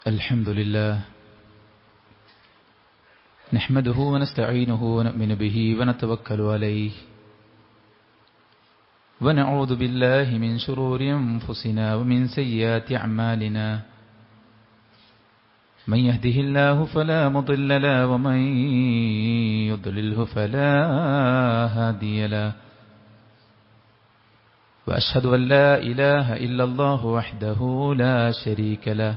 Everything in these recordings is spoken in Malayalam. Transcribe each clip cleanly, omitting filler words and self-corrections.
الحمد لله نحمده ونستعينه ونؤمن به ونتوكل عليه ونعوذ بالله من شرور أنفسنا ومن سيئات أعمالنا من يهده الله فلا مضل له ومن يضلله فلا هادي له وأشهد أن لا إله إلا الله وحده لا شريك له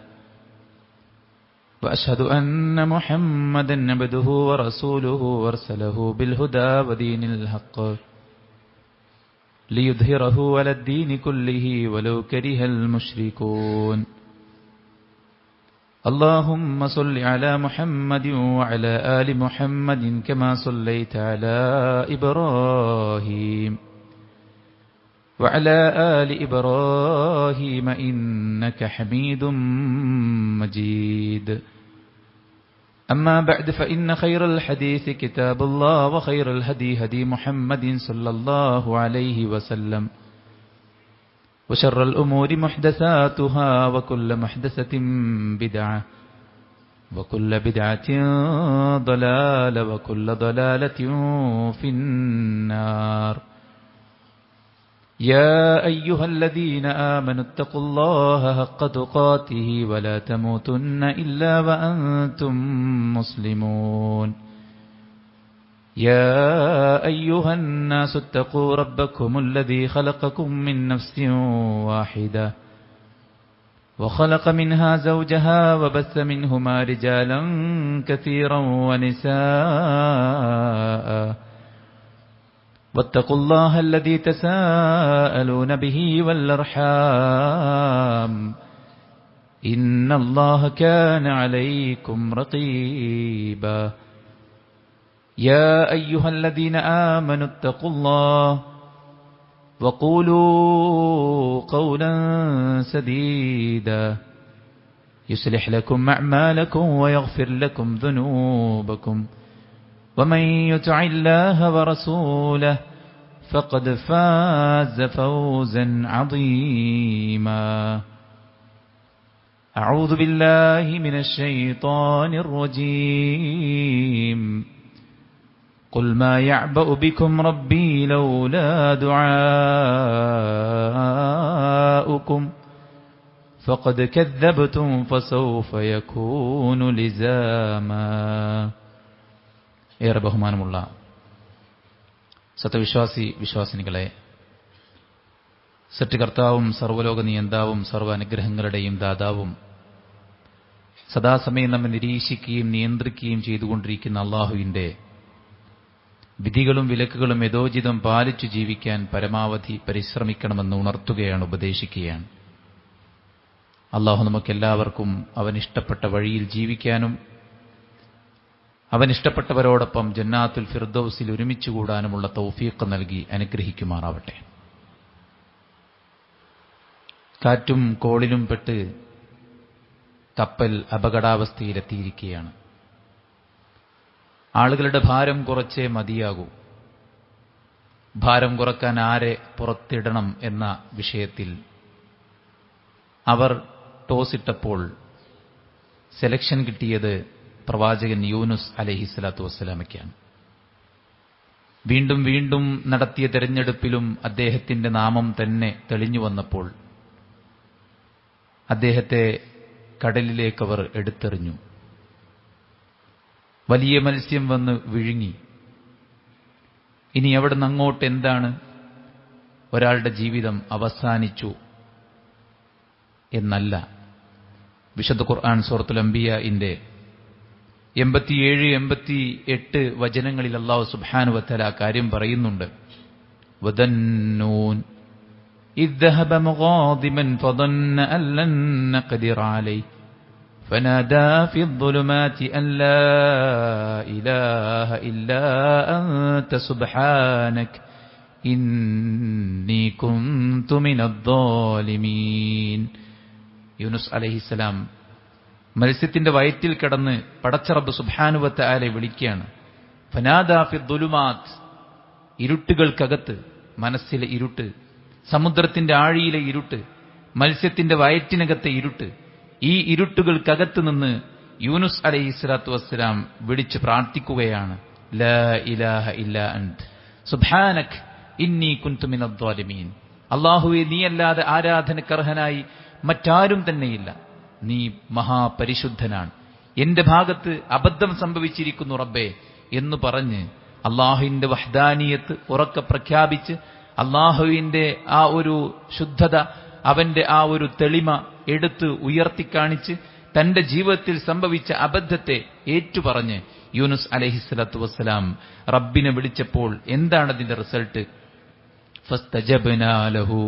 وأشهد أن محمدا عبده ورسوله أرسله بالهدى ودين الحق ليظهره على الدين كله ولو كره المشركون اللهم صل على محمد وعلى آل محمد كما صليت على إبراهيم وعلى آل إبراهيم إنك حميد مجيد أما بعد فإن خير الحديث كتاب الله وخير الهدي هدي محمد صلى الله عليه وسلم وشر الأمور محدثاتها وكل محدثة بدعة وكل بدعة ضلالة وكل ضلالة في النار يا أيها الذين آمنوا اتقوا الله حق تقاته ولا تموتن إلا وأنتم مسلمون يا أيها الناس اتقوا ربكم الذي خلقكم من نفس واحدة وخلق منها زوجها وبث منهما رجالا كثيرا ونساء واتقوا الله الذي تساءلون به والأرحام إن الله كان عليكم رقيبا يا أيها الذين آمنوا اتقوا الله وقولوا قولا سديدا يصلح لكم أعمالكم ويغفر لكم ذنوبكم ومن يطع الله ورسوله فقد فاز فوزا عظيما أعوذ بالله من الشيطان الرجيم قل ما يعبأ بكم ربي لولا دعاؤكم فقد كذبتم فسوف يكون لزاما ഏറെ ബഹുമാനമുള്ള സത്യവിശ്വാസി വിശ്വാസിനികളെ, സൃഷ്ടികർത്താവും സർവ്വലോക നിയന്താവും സർവ്വ അനുഗ്രഹങ്ങളുടെയും ദാതാവും സദാസമയം നമ്മെ നിരീക്ഷിക്കുകയും നിയന്ത്രിക്കുകയും ചെയ്തുകൊണ്ടിരിക്കുന്ന അള്ളാഹുവിന്റെ വിധികളും വിലക്കുകളും യഥോചിതം പാലിച്ചു ജീവിക്കാൻ പരമാവധി പരിശ്രമിക്കണമെന്ന് ഉണർത്തുകയാണ്, ഉപദേശിക്കുകയാണ്. അള്ളാഹു നമുക്കെല്ലാവർക്കും അവനിഷ്ടപ്പെട്ട വഴിയിൽ ജീവിക്കാനും അവനിഷ്ടപ്പെട്ടവരോടൊപ്പം ജന്നാത്തുൽ ഫിർദൗസിൽ ഒരുമിച്ചുകൂടാനുമുള്ള തൗഫീഖ് നൽകി അനുഗ്രഹിക്കുമാറാവട്ടെ. കാറ്റും കോളിലും പെട്ട് കപ്പൽ അപകടാവസ്ഥയിലെത്തിയിരിക്കുകയാണ്. ആളുകളുടെ ഭാരം കുറച്ചേ മതിയാകൂ. ഭാരം കുറക്കാൻ ആരെ പുറത്തിടണം എന്ന വിഷയത്തിൽ അവർ ടോസിട്ടപ്പോൾ സെലക്ഷൻ കിട്ടിയത് പ്രവാചകൻ യൂനുസ് അലൈഹിസ്സലാത്തു വസ്സലാമയ്ക്കാണ്. വീണ്ടും വീണ്ടും നടത്തിയ തെരഞ്ഞെടുപ്പിലും അദ്ദേഹത്തിന്റെ നാമം തന്നെ തെളിഞ്ഞു വന്നപ്പോൾ അദ്ദേഹത്തെ കടലിലേക്കവർ എടുത്തെറിഞ്ഞു. വലിയ മത്സ്യം വന്ന് വിഴുങ്ങി. ഇനി അവിടുന്ന് അങ്ങോട്ട് എന്താണ്? ഒരാളുടെ ജീവിതം അവസാനിച്ചു എന്നല്ല. വിശുദ്ധ ഖുർആൻ സൂറത്തുൽ അംബിയാഇന്റെ 87-88 വചനങ്ങളിൽ അല്ലാഹു സുബ്ഹാനഹു വ തആല കാര്യം പറയുന്നുണ്ട്. വദന്നൂൻ ഇദ് ദഹബ മുഗാദിബൻ ഫദന്ന അൻ ലൻ നഖ്ദിറ അലൈഹി ഫനാദാ ഫി الظുലുമാതി അൻ ലാ ഇലാഹ ഇല്ലാ അൻത സുബ്ഹാനക ഇന്നി കുൻതു മിനദ്ദാലിമീൻ. യൂനുസ് അലൈഹിസ്സലാം മത്സ്യത്തിന്റെ വയറ്റിൽ കിടന്ന് പടച്ച റബ്ബ് സുബ്ഹാനഹു വ തആലയെ വിളിക്കുകയാണ്. ഫനാദാ ഫി الظുലുമാത്, ഇരുട്ടുകൾക്കകത്ത്, മനസ്സിലെ ഇരുട്ട്, സമുദ്രത്തിന്റെ ആഴിയിലെ ഇരുട്ട്, മത്സ്യത്തിന്റെ വയറ്റിനകത്തെ ഇരുട്ട്, ഈ ഇരുട്ടുകൾക്കകത്ത് നിന്ന് യൂനുസ് അലൈഹിസ്സലാത്തു വസ്സലാം വിളിച്ച് പ്രാർത്ഥിക്കുകയാണ്, ലാ ഇലാഹ ഇല്ലാ അൻത സുബ്ഹാനക ഇന്നി കുൻതു മിനദ് ളാലിമീൻ. അല്ലാഹുവേ, നീയല്ലാതെ ആരാധനക്കർഹനായി മറ്റാരും തന്നെയില്ല, നീ മഹാപരിശുദ്ധനാണ്, എന്റെ ഭാഗത്ത് അബദ്ധം സംഭവിച്ചിരിക്കുന്നു റബ്ബേ എന്ന് പറഞ്ഞ് അള്ളാഹുവിന്റെ വഹ്ദാനിയത്ത് ഉറക്കെ പ്രഖ്യാപിച്ച് അള്ളാഹുവിന്റെ ആ ഒരു ശുദ്ധത, അവന്റെ ആ ഒരു തെളിമ എടുത്ത് ഉയർത്തിക്കാണിച്ച് തന്റെ ജീവിതത്തിൽ സംഭവിച്ച അബദ്ധത്തെ ഏറ്റുപറഞ്ഞ് യൂനുസ് അലൈഹിസ്സലാത്തു വസ്സലാം റബ്ബിനെ വിളിച്ചപ്പോൾ എന്താണ് അതിന്റെ റിസൾട്ട്? ഫസ്തജബ്നാ ലഹു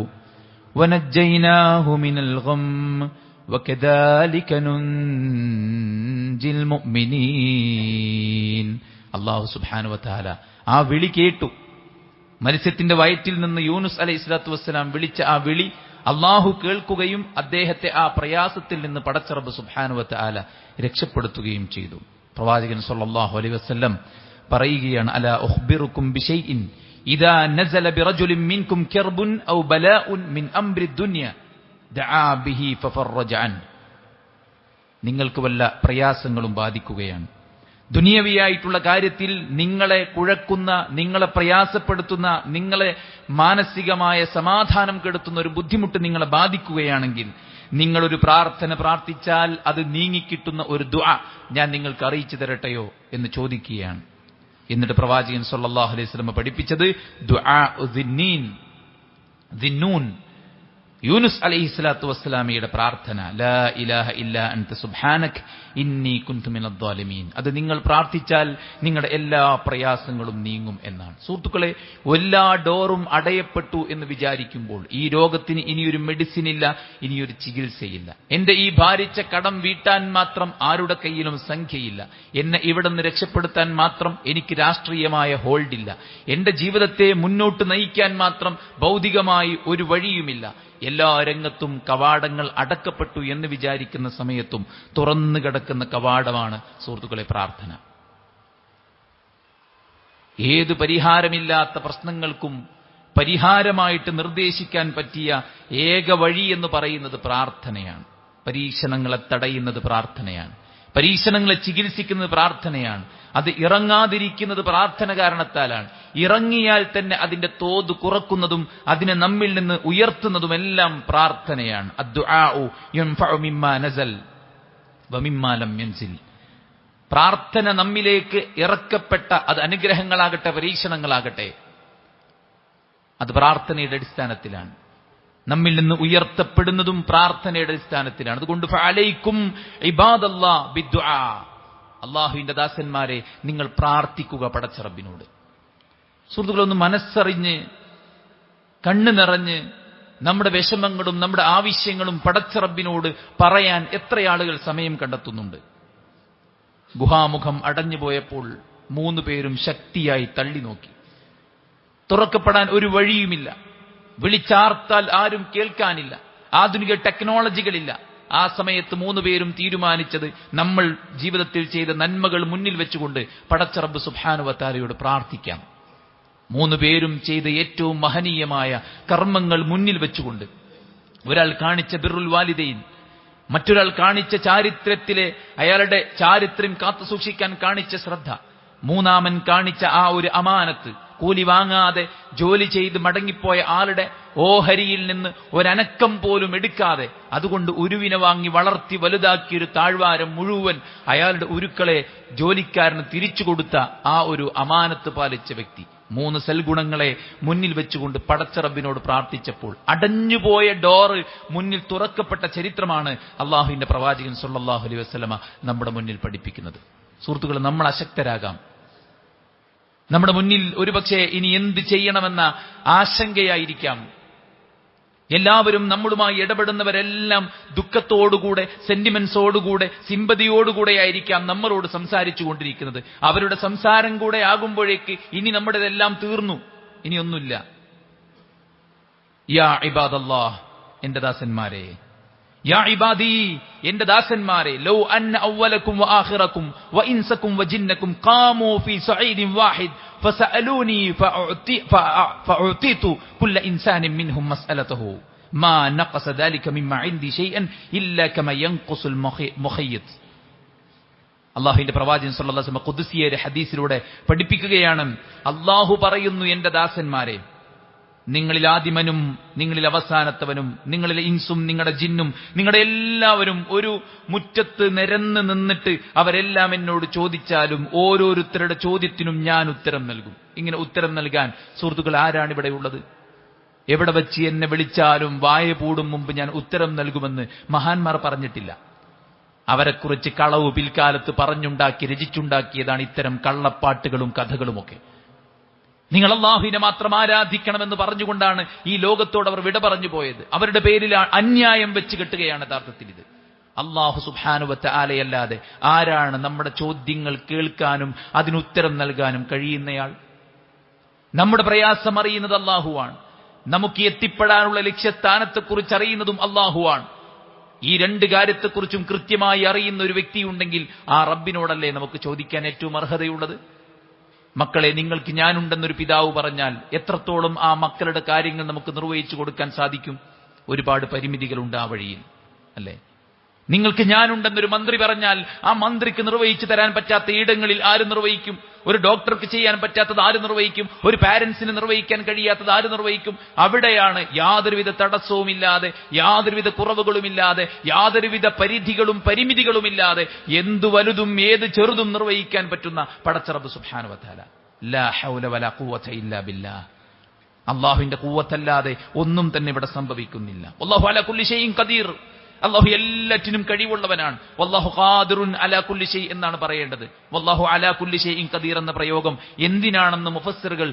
വനജ്ജയ്നാഹു മിനൽ ഗം വകദാലിക നുൻജിൽ മുഅ്മിനീൻ. അല്ലാഹു സുബ്ഹാനഹു വ തആല ആ വിളി കേട്ടു. മത്സ്യത്തിന്റെ വയറ്റിൽ നിന്ന് യൂനുസ് അലൈഹിസ്സലാത്തു വസ്സലാം വിളിച്ച ആ വിളി അള്ളാഹു കേൾക്കുകയും അദ്ദേഹത്തെ ആ പ്രയാസത്തിൽ നിന്ന് പടച്ച റബ്ബ് സുബ്ഹാനഹു വ തആല രക്ഷപ്പെടുത്തുകയും ചെയ്തു. പ്രവാചകൻ സ്വല്ലല്ലാഹു അലൈഹി വസല്ലം പറയുകയാണ്, അലാ ഉഖ്ബിറുക്കും ബിശൈഇൻ ഇദാ നസല ബിറജുലിൻ മിൻകും കർബുൻ ഔ ബലാഉൻ മിൻ അംരി ദുനിയ ദആ ബിഹി ഫഫറജ അൻ. നിങ്ങൾക്ക് വല്ല പ്രയാസങ്ങളും ബാധിക്കുകയാണ്, ദുനിയവിയായിട്ടുള്ള കാര്യത്തിൽ നിങ്ങളെ കുഴക്കുന്ന, നിങ്ങളെ പ്രയാസപ്പെടുത്തുന്ന, നിങ്ങളെ മാനസികമായ സമാധാനം കെടുത്തുന്ന ഒരു ബുദ്ധിമുട്ട് നിങ്ങളെ ബാധിക്കുകയാണെങ്കിൽ നിങ്ങളൊരു പ്രാർത്ഥന പ്രാർത്ഥിച്ചാൽ അത് നീങ്ങിക്കിട്ടുന്ന ഒരു ദുആ ഞാൻ നിങ്ങൾക്ക് അറിയിച്ചു തരട്ടെയോ എന്ന് ചോദിക്കുകയാണ്. എന്നിട്ട് പ്രവാചകൻ സല്ലല്ലാഹു അലൈഹി വസല്ലം പഠിപ്പിച്ചത് ദുആ ദിന്നൂൻ, യൂനുസ് അലൈഹിസ്സലാത്തു വസ്സലാമിയുടെ പ്രാർത്ഥന, ലാ ഇലാഹ ഇല്ലാ അൻത സുബ്ഹാനക ഇന്നി കുൻതു മിനദ് ളാലിമീൻ. അത് നിങ്ങൾ പ്രാർത്ഥിച്ചാൽ നിങ്ങളുടെ എല്ലാ പ്രയാസങ്ങളും നീങ്ങും എന്നാണ്. സുഹൃത്തുക്കളെ, എല്ലാ ഡോറും അടയപ്പെട്ടു എന്ന് വിചാരിക്കുമ്പോൾ ഈ രോഗത്തിന് ഇനിയൊരു മെഡിസിൻ ഇല്ല, ഇനിയൊരു ചികിത്സയില്ല. എന്റെ ഈ ഭാരിച്ച കടം വീട്ടാൻ മാത്രം ആരുടെ കയ്യിലും സംഖ്യയില്ല. എന്നെ ഇവിടെ നിന്ന് രക്ഷപ്പെടുത്താൻ മാത്രം എനിക്ക് രാഷ്ട്രീയമായ ഹോൾഡില്ല. എന്റെ ജീവിതത്തെ മുന്നോട്ട് നയിക്കാൻ മാത്രം ഭൗതികമായി ഒരു വഴിയുമില്ല. എല്ലാ രംഗത്തും കവാടങ്ങൾ അടക്കപ്പെട്ടു എന്ന് വിചാരിക്കുന്ന സമയത്തും തുറന്നു കിടക്കുന്ന കവാടമാണ് സുഹൃത്തുക്കളെ പ്രാർത്ഥന. ഏത് പരിഹാരമില്ലാത്ത പ്രശ്നങ്ങൾക്കും പരിഹാരമായിട്ട് നിർദ്ദേശിക്കാൻ പറ്റിയ ഏക വഴി എന്ന് പറയുന്നത് പ്രാർത്ഥനയാണ്. പരീക്ഷണങ്ങളെ തടയുന്നത് പ്രാർത്ഥനയാണ്, പരീക്ഷണങ്ങളെ ചികിത്സിക്കുന്നത് പ്രാർത്ഥനയാണ്. അത് ഇറങ്ങാതിരിക്കുന്നത് പ്രാർത്ഥന കാരണത്താലാണ്. ഇറങ്ങിയാൽ തന്നെ അതിന്റെ തോത് കുറക്കുന്നതും അതിനെ നമ്മിൽ നിന്ന് ഉയർത്തുന്നതുമെല്ലാം പ്രാർത്ഥനയാണ്. അദ്ദുആഉ യൻഫഉ മിമ്മാ നസൽ വമിമ്മാ ലം യൻസിൽ. പ്രാർത്ഥന നമ്മിലേക്ക് ഇറക്കപ്പെട്ട, അത് അനുഗ്രഹങ്ങളാകട്ടെ പരീക്ഷണങ്ങളാകട്ടെ, അത് പ്രാർത്ഥനയുടെ അടിസ്ഥാനത്തിലാണ്. നമ്മിൽ നിന്ന് ഉയർത്തപ്പെടുന്നതും പ്രാർത്ഥനയുടെ അടിസ്ഥാനത്തിലാണ്. അതുകൊണ്ട് ഫഅലൈക്കും ഇബാദല്ലാഹ് ബിദ്ദുആ, അള്ളാഹുവിന്റെ ദാസന്മാരെ നിങ്ങൾ പ്രാർത്ഥിക്കുക പടച്ച റബ്ബിനോട്. സുഹൃത്തുക്കളൊന്ന് മനസ്സറിഞ്ഞ് കണ്ണു നിറഞ്ഞ് നമ്മുടെ വിഷമങ്ങളും നമ്മുടെ ആവശ്യങ്ങളും പടച്ച റബ്ബിനോട് പറയാൻ എത്ര ആളുകൾ സമയം കണ്ടെത്തുന്നുണ്ട്. ഗുഹാമുഖം അടഞ്ഞുപോയപ്പോൾ 3 പേരും ശക്തിയായി തള്ളി നോക്കി. തുറക്കപ്പെടാൻ ഒരു വഴിയുമില്ല, വിളിച്ചാർത്താൽ ആരും കേൾക്കാനില്ല, ആധുനിക ടെക്നോളജികളില്ല. ആ സമയത്ത് 3 പേരും തീരുമാനിച്ചത് നമ്മൾ ജീവിതത്തിൽ ചെയ്ത നന്മകൾ മുന്നിൽ വെച്ചുകൊണ്ട് പടച്ച റബ്ബ് സുബ്ഹാനഹു വ തആലയോട് പ്രാർത്ഥിക്കാം. 3 പേരും ചെയ്ത ഏറ്റവും മഹനീയമായ കർമ്മങ്ങൾ മുന്നിൽ വെച്ചുകൊണ്ട്, ഒരാൾ കാണിച്ച ബിർറുൽ വാലിദൈൻ, മറ്റൊരാൾ കാണിച്ച ചാരിത്രത്തിലെ അയാളുടെ ചാരിത്രം കാത്തുസൂക്ഷിക്കാൻ കാണിച്ച ശ്രദ്ധ, മൂന്നാമൻ കാണിച്ച ആ ഒരു അമാനത്ത്, കൂലി വാങ്ങാതെ ജോലി ചെയ്ത് മടങ്ങിപ്പോയ ആളുടെ ഓഹരിയിൽ നിന്ന് ഒരനക്കം പോലും എടുക്കാതെ അതുകൊണ്ട് ഉരുവിനെ വാങ്ങി വളർത്തി വലുതാക്കിയൊരു താഴ്വാരം മുഴുവൻ അയാളുടെ ഉരുക്കളെ ജോലിക്കാരന് തിരിച്ചു കൊടുത്ത ആ ഒരു അമാനത്ത് പാലിച്ച വ്യക്തി. 3 സൽഗുണങ്ങളെ മുന്നിൽ വെച്ചുകൊണ്ട് പടച്ച റബ്ബിനോട് പ്രാർത്ഥിച്ചപ്പോൾ അടഞ്ഞുപോയ ഡോറ് മുന്നിൽ തുറക്കപ്പെട്ട ചരിത്രമാണ് അള്ളാഹുവിന്റെ പ്രവാചകൻ സല്ലല്ലാഹു അലൈഹി വസല്ലമ നമ്മുടെ മുന്നിൽ പഠിപ്പിക്കുന്നത്. സുഹൃത്തുക്കളെ, നമ്മൾ അശക്തരാകാം. നമ്മുടെ മുന്നിൽ ഒരുപക്ഷെ ഇനി എന്ത് ചെയ്യണമെന്ന ആശങ്കയായിരിക്കാം. എല്ലാവരും നമ്മളുമായി ഇടപെടുന്നവരെല്ലാം ദുഃഖത്തോടുകൂടെ, സെന്റിമെന്റ്സോടുകൂടെ, സിമ്പതിയോടുകൂടെയായിരിക്കാം നമ്മളോട് സംസാരിച്ചു കൊണ്ടിരിക്കുന്നത്. അവരുടെ സംസാരം കൂടെ ആകുമ്പോഴേക്ക് ഇനി നമ്മുടേതെല്ലാം തീർന്നു, ഇനിയൊന്നുമില്ല. യാ ഇബാദല്ലാഹ്, എന്റെ ദാസന്മാരെ, യാ ഇബാദി, എന്റെ ദാസന്മാരെ, ലൗ അന്ന അവ്വലക്കും വആഖിറക്കും വഇൻസക്കും വജിന്നക്കും ഖാമൂ ഫീ സഈദിൻ വാഹിദ് ഫസഅലൂനി ഫഉതീതു കുല്ല ഇൻസാനിൻ മിൻഹും മസ്അലതഹു. മാ നഖസ ദാലിക മിമ്മാ ഇൻദി ശൈഅൻ ഇല്ലാ കമാ യൻഖുസുൽ മുഖയ്യത്. അള്ളാഹുവിന്റെ പ്രവാചകൻ സല്ലല്ലാഹു അലൈഹി വസല്ലം ഖുദ്സിയുടെ ഹദീസിലൂടെ പഠിപ്പിക്കുകയാണ്, അള്ളാഹു പറയുന്നു, എന്റെ ദാസന്മാരെ, നിങ്ങളിൽ ആദിമനും നിങ്ങളിൽ അവസാനത്തവനും, നിങ്ങളിലെ ഇൻസും നിങ്ങളുടെ ജിന്നും, നിങ്ങളുടെ എല്ലാവരും ഒരു മുറ്റത്ത് നിരന്ന് നിന്നിട്ട് അവരെല്ലാം എന്നോട് ചോദിച്ചാലും ഓരോരുത്തരുടെ ചോദ്യത്തിനും ഞാൻ ഉത്തരം നൽകും. ഇങ്ങനെ ഉത്തരം നൽകാൻ സുഹൃത്തുക്കൾ ആരാണ് ഇവിടെ ഉള്ളത്? എവിടെ വെച്ച് എന്നെ വിളിച്ചാലും വായ പൂടും മുമ്പ് ഞാൻ ഉത്തരം നൽകുമെന്ന് മഹാന്മാർ പറഞ്ഞിട്ടില്ല. അവരെക്കുറിച്ച് കളവ് പിൽക്കാലത്ത് പറഞ്ഞുണ്ടാക്കി രചിച്ചുണ്ടാക്കിയതാണ് ഇത്തരം കള്ളപ്പാട്ടുകളും കഥകളുമൊക്കെ. നിങ്ങൾ അല്ലാഹുവിനെ മാത്രം ആരാധിക്കണമെന്ന് പറഞ്ഞുകൊണ്ടാണ് ഈ ലോകത്തോട് അവർ വിട പറഞ്ഞു പോയത്. അവരുടെ പേരിൽ അന്യായം വെച്ച് കെട്ടുകയാണ് യഥാർത്ഥത്തിൽ ഇത്. അല്ലാഹു സുബ്ഹാനഹു വ തആലയല്ലാതെ ആരാണ് നമ്മുടെ ചോദ്യങ്ങൾ കേൾക്കാനും അതിനുത്തരം നൽകാനും കഴിയുന്നയാൾ? നമ്മുടെ പ്രയാസം അറിയുന്നത് അല്ലാഹുവാണ്. നമുക്ക് എത്തിപ്പെടാനുള്ള ലക്ഷ്യസ്ഥാനത്തെക്കുറിച്ച് അറിയുന്നതും അല്ലാഹുവാണ്. ഈ രണ്ട് കാര്യത്തെക്കുറിച്ചും കൃത്യമായി അറിയുന്ന ഒരു വ്യക്തിയുണ്ടെങ്കിൽ ആ റബ്ബിനോടല്ലേ നമുക്ക് ചോദിക്കാൻ ഏറ്റവും അർഹതയുള്ളത്? മക്കളെ, നിങ്ങൾക്ക് ഞാനുണ്ടെന്നൊരു പിതാവ് പറഞ്ഞാൽ എത്രത്തോളം ആ മക്കളുടെ കാര്യങ്ങൾ നമുക്ക് നിർവഹിച്ചു കൊടുക്കാൻ സാധിക്കും? ഒരുപാട് പരിമിതികളുണ്ട് ആ വഴിയിൽ, അല്ലേ? നിങ്ങൾക്ക് ഞാനുണ്ടെന്നൊരു മന്ത്രി പറഞ്ഞാൽ ആ മന്ത്രിക്ക് നിർവഹിച്ചു തരാൻ പറ്റാത്ത ഇടങ്ങളിൽ ആര് നിർവഹിക്കും? ഒരു ഡോക്ടർക്ക് ചെയ്യാൻ പറ്റാത്തത് ആര് നിർവഹിക്കും? ഒരു പാരന്റ്സിന് നിർവഹിക്കാൻ കഴിയാത്തത് ആര് നിർവഹിക്കും? അവിടെയാണ് യാതൊരുവിധ തടസ്സവുമില്ലാതെ, യാതൊരുവിധ കുറവുകളുമില്ലാതെ, യാതൊരുവിധ പരിധികളും പരിമിതികളുമില്ലാതെ എന്തു വലുതും ഏത് ചെറുതും നിർവഹിക്കാൻ പറ്റുന്ന പടച്ച റബ്ബ് സുബ്ഹാനഹു വ തആല. ലാ ഹൗല വലാ ഖുവത ഇല്ലാ ബില്ലാഹ്. അല്ലാഹുവിന്റെ ഖുവത്തല്ലാതെ ഒന്നും തന്നെ ഇവിടെ സംഭവിക്കുന്നില്ല. വല്ലാഹു അലാ കുല്ലി ഷൈഇൻ ഖദീർ. അല്ലാഹു എല്ലാറ്റിനും കഴിവുള്ളവനാണ്. വല്ലാഹു ഖാദിറുൻ അലാ കുല്ലി ഷൈ എന്നാണ് പറയേണ്ടത്. വല്ലാഹു അലാ കുല്ലി ഷൈഇൻ ഖദീർ എന്ന പ്രയോഗം എന്തിനാണെന്ന് മുഫസ്സിറുകൾ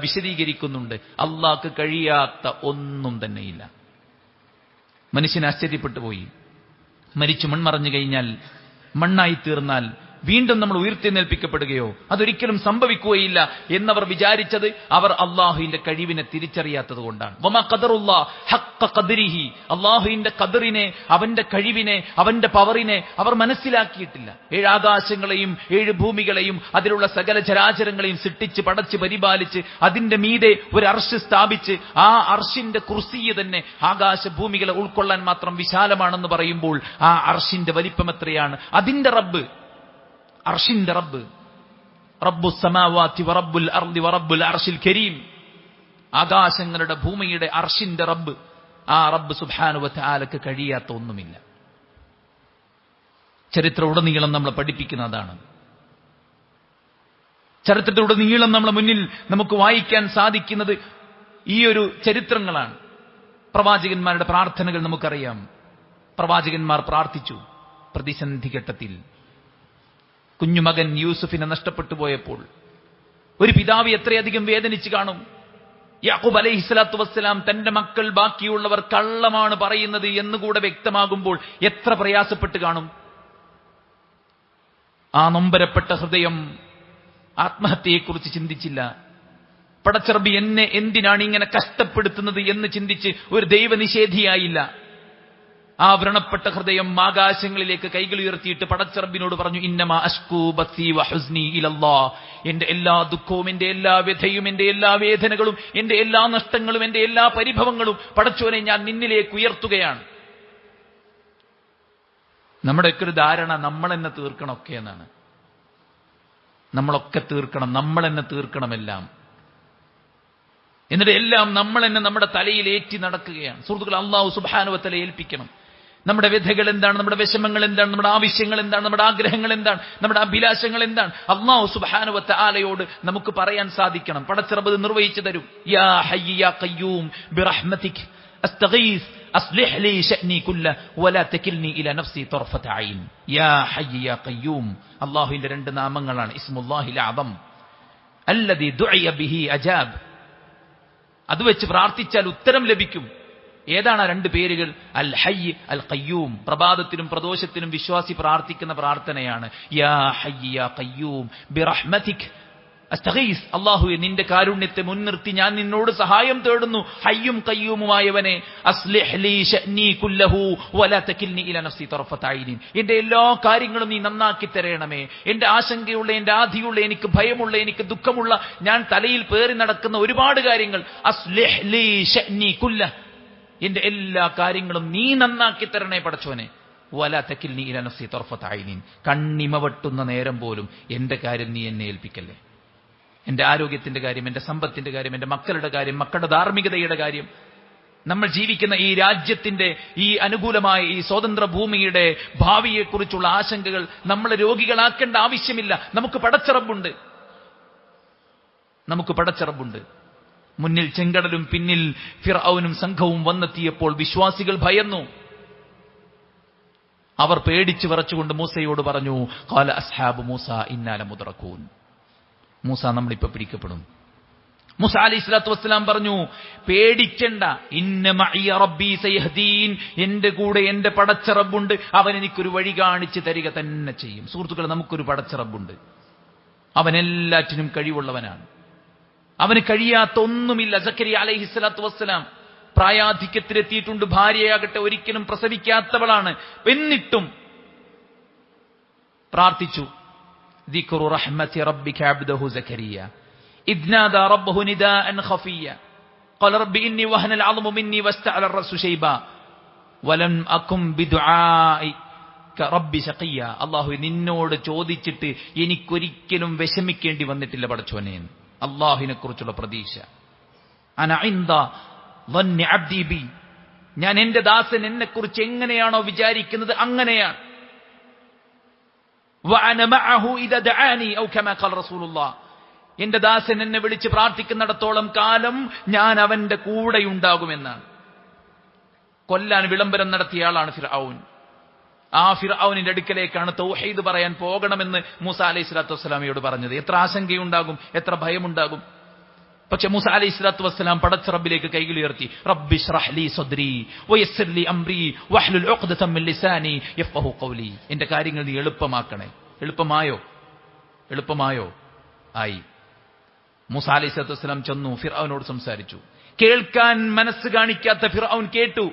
വിശദീകരിക്കുന്നുണ്ട്. അല്ലാഹുക്ക് കഴിയാത്ത ഒന്നും തന്നെയില്ല. മനുഷ്യൻ ആശ്ചര്യപ്പെട്ടു പോയി. മരിച്ചു മൺമറഞ്ഞു കഴിഞ്ഞാൽ, മണ്ണായി തീർന്നാൽ വീണ്ടും നമ്മൾ ഉയർത്തെഴുന്നേൽപ്പിക്കപ്പെടുകയോ? അതൊരിക്കലും സംഭവിക്കുകയില്ല എന്നവർ വിചാരിച്ചത് അവർ അള്ളാഹുവിന്റെ കഴിവിനെ തിരിച്ചറിയാത്തത് കൊണ്ടാണ്. വമാ ഖദറുല്ലാഹ് ഹഖ്ഖ ഖദ്രിഹി. അള്ളാഹുവിന്റെ ഖദറിനെ, അവന്റെ കഴിവിനെ, അവന്റെ പവറിനെ അവർ മനസ്സിലാക്കിയിട്ടില്ല. 7 ആകാശങ്ങളെയും 7 ഭൂമികളെയും അതിലുള്ള സകല ചരാചരങ്ങളെയും സൃഷ്ടിച്ച് പടച്ച് പരിപാലിച്ച് അതിന്റെ മീതെ ഒരു അർശ് സ്ഥാപിച്ച് ആ അർശിന്റെ കുർസിയെ തന്നെ ആകാശഭൂമികളെ ഉൾക്കൊള്ളാൻ മാത്രം വിശാലമാണെന്ന് പറയുമ്പോൾ ആ അർശിന്റെ വലിപ്പം എത്രയാണ്? അതിന്റെ റബ്ബ്, അർശിന്റെ റബ്ബ്, റബ്ബുസ് സമാവാതി വറബ്ബുൽ അർളി വറബ്ബുൽ അർശിൽ കരീം, ആകാശങ്ങളുടെ ഭൂമിയുടെ അർശിന്റെ റബ്ബ്, ആ റബ്ബ് സുബ്ഹാനഹു വ തആലക്ക് കഴിയാത്ത ഒന്നുമില്ല. ചരിത്രമുടനീളം നമ്മളെ പഠിപ്പിക്കുന്നതാണ്. ചരിത്രത്തിലുടനീളം നമ്മളെ മുന്നിൽ നമുക്ക് വായിക്കാൻ സാധിക്കുന്നത് ഈ ഒരു ചരിത്രങ്ങളാണ്. പ്രവാചകന്മാരുടെ പ്രാർത്ഥനകൾ നമുക്കറിയാം. പ്രവാചകന്മാർ പ്രാർത്ഥിച്ചു പ്രതിസന്ധി ഘട്ടത്തിൽ. കുഞ്ഞുമകൻ യൂസുഫിനെ നഷ്ടപ്പെട്ടു പോയപ്പോൾ ഒരു പിതാവ് എത്രയധികം വേദനിച്ചു കാണും. യാക്കൂബ് അലൈഹിസ്സലാത്തു വസ്സലാം തന്റെ മക്കൾ ബാക്കിയുള്ളവർ കള്ളമാണ് പറയുന്നത് എന്നുകൂടെ വ്യക്തമാകുമ്പോൾ എത്ര പ്രയാസപ്പെട്ട് കാണും. ആ നൊമ്പരപ്പെട്ട ഹൃദയം ആത്മഹത്യയെക്കുറിച്ച് ചിന്തിച്ചില്ല. പടച്ചറബി എന്നെ എന്തിനാണ് ഇങ്ങനെ കഷ്ടപ്പെടുത്തുന്നത് എന്ന് ചിന്തിച്ച് ഒരു ദൈവനിഷേധിയായില്ല. ആ വ്രണപ്പെട്ട ഹൃദയം ആകാശങ്ങളിലേക്ക് കൈകൾ ഉയർത്തിയിട്ട് പടച്ചറബിനോട് പറഞ്ഞു, ഇന്നമാ അശ്കൂ ബസീ വഹുസ്നി ഇലല്ലാഹ്. എന്റെ എല്ലാ ദുഃഖവും, എന്റെ എല്ലാ വ്യഥയും, എന്റെ എല്ലാ വേദനകളും, എന്റെ എല്ലാ നഷ്ടങ്ങളും, എന്റെ എല്ലാ പരിഭവങ്ങളും പടച്ചോനെ ഞാൻ നിന്നിലേക്ക് ഉയർത്തുകയാണ്. നമ്മുടെയൊക്കെ ഒരു ധാരണ നമ്മൾ എന്നെ തീർക്കണമൊക്കെ എന്നാണ്. നമ്മളൊക്കെ തീർക്കണം, നമ്മൾ എന്നെ തീർക്കണമെല്ലാം, എന്നിട്ട് എല്ലാം നമ്മൾ എന്നെ നമ്മുടെ തലയിൽ ഏറ്റി നടക്കുകയാണ്. സുഹൃത്തുക്കൾ, അല്ലാഹു സുബ്ഹാനഹു വ തആല ഏൽപ്പിക്കണം. നമ്മുടെ വ്യഥകൾ എന്താണ്, നമ്മുടെ വിഷമങ്ങൾ എന്താണ്, നമ്മുടെ ആവശ്യങ്ങൾ എന്താണ്, നമ്മുടെ ആഗ്രഹങ്ങൾ എന്താണ്, നമ്മുടെ അഭിലാഷങ്ങൾ എന്താണ്, അല്ലാഹു സുബ്ഹാനഹു വ തആലയോട് നമുക്ക് പറയാൻ സാധിക്കണം. പടച്ചറബ് നിർവഹിച്ചു തരും. യാ ഹയ്യ് യാ ഖയ്യൂം ബിറഹ്മതിക അസ്തഗീസ് അസ്ലിഹ് ലി ശഅനി കുല്ലഹു വലാ തകിൽനി ഇലാ നഫ്സി തർഫത ഐൻ. യാ ഹയ്യ് യാ ഖയ്യൂം അല്ലാഹുവിന്റെ 2 നാമങ്ങളാണ്. ഇസ്മുല്ലാഹിൽ അഅദം അല്ലദീ ദുഇയ ബിഹി അജാബ്. അത് വെച്ച് പ്രാർത്ഥിച്ചാൽ ഉത്തരം ലഭിക്കും. ഏതാണ് ആ 2 പേരുകൾ? അൽ ഹയ്യ്, അൽ ഖയ്യൂം. പ്രഭാതത്തിലും പ്രദോഷത്തിലും വിശ്വാസി പ്രാർത്ഥിക്കുന്ന പ്രാർത്ഥനയാണ്. യാ ഹയ്യ് യാ ഖയ്യൂം ബിറഹ്മതിക അസ്തഗീസ്. അല്ലാഹുവേ, നിന്റെ കാരുണ്യത്തെ മുൻനിർത്തി ഞാൻ നിന്നോട് സഹായം തേടുന്നു. ഹയ്യും ഖയ്യൂമുമായവനെ, അസ്ലിഹ് ലീ ശഅനി കുല്ലഹു വലാ തകിൽനി ഇലാ നഫ്സി തർഫത ഐൻ. എന്റെ എല്ലാ കാര്യങ്ങളും നീ നന്നാക്കി തരണമേ. എന്റെ ആശങ്കയുള്ള, എന്റെ ആധിയുള്ള, എനിക്ക് ഭയമുള്ള, എനിക്ക് ദുഃഖമുള്ള, ഞാൻ തലയിൽ പേറി നടക്കുന്ന ഒരുപാട് കാര്യങ്ങൾ, അസ്ലിഹ് ലീ ശഅനി കുല്ലഹു, എന്റെ എല്ലാ കാര്യങ്ങളും നീ നന്നാക്കി തരണേ പടച്ചോനെ. വലാ തകിൽനി ഇലാ നഫ്സി തർഫത ഐനിൻ, കണ്ണിമ വെട്ടുന്ന നേരം പോലും എന്റെ കാര്യം നീ എന്നെ ഏൽപ്പിക്കല്ലേ. എന്റെ ആരോഗ്യത്തിന്റെ കാര്യം, എന്റെ സമ്പത്തിന്റെ കാര്യം, എന്റെ മക്കളുടെ കാര്യം, മക്കളുടെ ധാർമ്മികതയുടെ കാര്യം, നമ്മൾ ജീവിക്കുന്ന ഈ രാജ്യത്തിന്റെ ഈ അനുകൂലമായ ഈ സ്വതന്ത്ര ഭൂമിയുടെ ഭാവിയെക്കുറിച്ചുള്ള ആശങ്കകൾ നമ്മളെ രോഗികളാക്കേണ്ട ആവശ്യമില്ല. നമുക്ക് പടച്ചറബുണ്ട്, നമുക്ക് പടച്ചറബുണ്ട്. മുന്നിൽ ചെങ്കടലും പിന്നിൽ ഫിർഔനും സംഘവും വന്നെത്തിയപ്പോൾ വിശ്വാസികൾ ഭയന്നു. അവർ പേടിച്ചു വിറച്ചുകൊണ്ട് മൂസയോട് പറഞ്ഞു, ഖാല അസ്ഹാബു മൂസ ഇന്നാ ലമുദ്റകൂൻ, മൂസ നമ്മളിപ്പോ പിടിക്കപ്പെടും. മൂസ അലൈഹി സ്വലാത്തു വസ്സലാം പറഞ്ഞു, പേടിക്കണ്ട, ഇന്ന മഇയ റബ്ബി സയഹ്ദീൻ, എന്റെ കൂടെ എന്റെ പടച്ച റബ്ബുണ്ട്, അവൻ എനിക്കൊരു വഴി കാണിച്ചു തരിക തന്നെ ചെയ്യും. സുഹൃത്തുക്കളെ, നമുക്കൊരു പടച്ച റബ്ബുണ്ട്. അവൻ എല്ലാറ്റിനും കഴിവുള്ളവനാണ്. അവന് കഴിയാത്ത ഒന്നുമില്ല. സക്കരിയ അലൈഹി സ്വലാത്തു വസ്സലാം പ്രായാധിക്യത്തിലെത്തിയിട്ടുണ്ട്. ഭാര്യയാകട്ടെ ഒരിക്കലും പ്രസവിക്കാത്തവളാണ്. എന്നിട്ടും പ്രാർത്ഥിച്ചു. ദിക്റു റഹ്മത്തി റബ്ബിക അബ്ദഹു സക്കരിയ ഇദ് നാദാ റബ്ബഹു നിദാഅൻ ഖഫിയ്യ ഖാല റബ്ബി ഇന്നി വഹന അൽഅദ്മു മിന്നി വസ്തഅല അർ-റഅസു ശൈബാ വലം അകും ബിദുആഇക റബ്ബി ശഖിയ്യ. അല്ലാഹു, നിന്നോട് ചോദിച്ചിട്ട് എനിക്കൊരിക്കലും വിഷമിക്കേണ്ടി വന്നിട്ടില്ല പടച്ചോനെ. അല്ലാഹുവിനെ കുറിച്ചുള്ള പ്രതീക്ഷ. അന ഇൻദ ظنി അബ്ദി ബി, ഞാൻ എന്റെ ദാസൻ എന്നെ കുറിച്ച് എങ്ങനെയാണോ വിചാരിക്കുന്നത് അങ്ങനെയാണ്. വഅന മഅഹു ഇദ ദഅാനി ഔ കമാ ഖാല റസൂലുള്ളാഹ്, എന്റെ ദാസൻ എന്നെ വിളിച്ച് പ്രാർത്ഥിക്കുന്നിടത്തോളം കാലം ഞാൻ അവന്റെ കൂടെയുണ്ടാകുമെന്നാണ്. കൊല്ലാൻ വിളംബരം നടത്തിയ ആളാണ് ഫിർഔൻ. ആ ഫിർഔനിന്റെ അടുക്കലേക്കാണ് തൗഹീദ് പറയാൻ പോകണമെന്ന് മൂസ അലൈഹി സ്വലാത്തു വസ്സലാമയോട് പറഞ്ഞത്. എത്ര ആശങ്കയുണ്ടാകും, എത്ര ഭയമുണ്ടാകും. പക്ഷെ മൂസ അലൈഹി സ്വലാത്തു വസ്സലാം പടച്ച റബ്ബിലേക്ക് കൈകൾ ഉയർത്തി. റബ്ബി ഇശ്റഹ് ലി സദ്രി വയസ്സിർ ലി അംരി വഹ്ലുൽ ഉഖ്ദതം മിൻ ലിസാനി യഫ്ഖഹു ഖൗലി, എന്റെ കാര്യങ്ങൾ നീ എളുപ്പമാക്കണേ. എളുപ്പമായോ? എളുപ്പമായോ? ആയി. മൂസ അലൈഹി സ്വലാത്തു വസ്സലാം ചെന്നു ഫിർഔനോട് സംസാരിച്ചു. കേൾക്കാൻ മനസ്സ് കാണിക്കാത്ത ഫിർഔൻ കേട്ടു.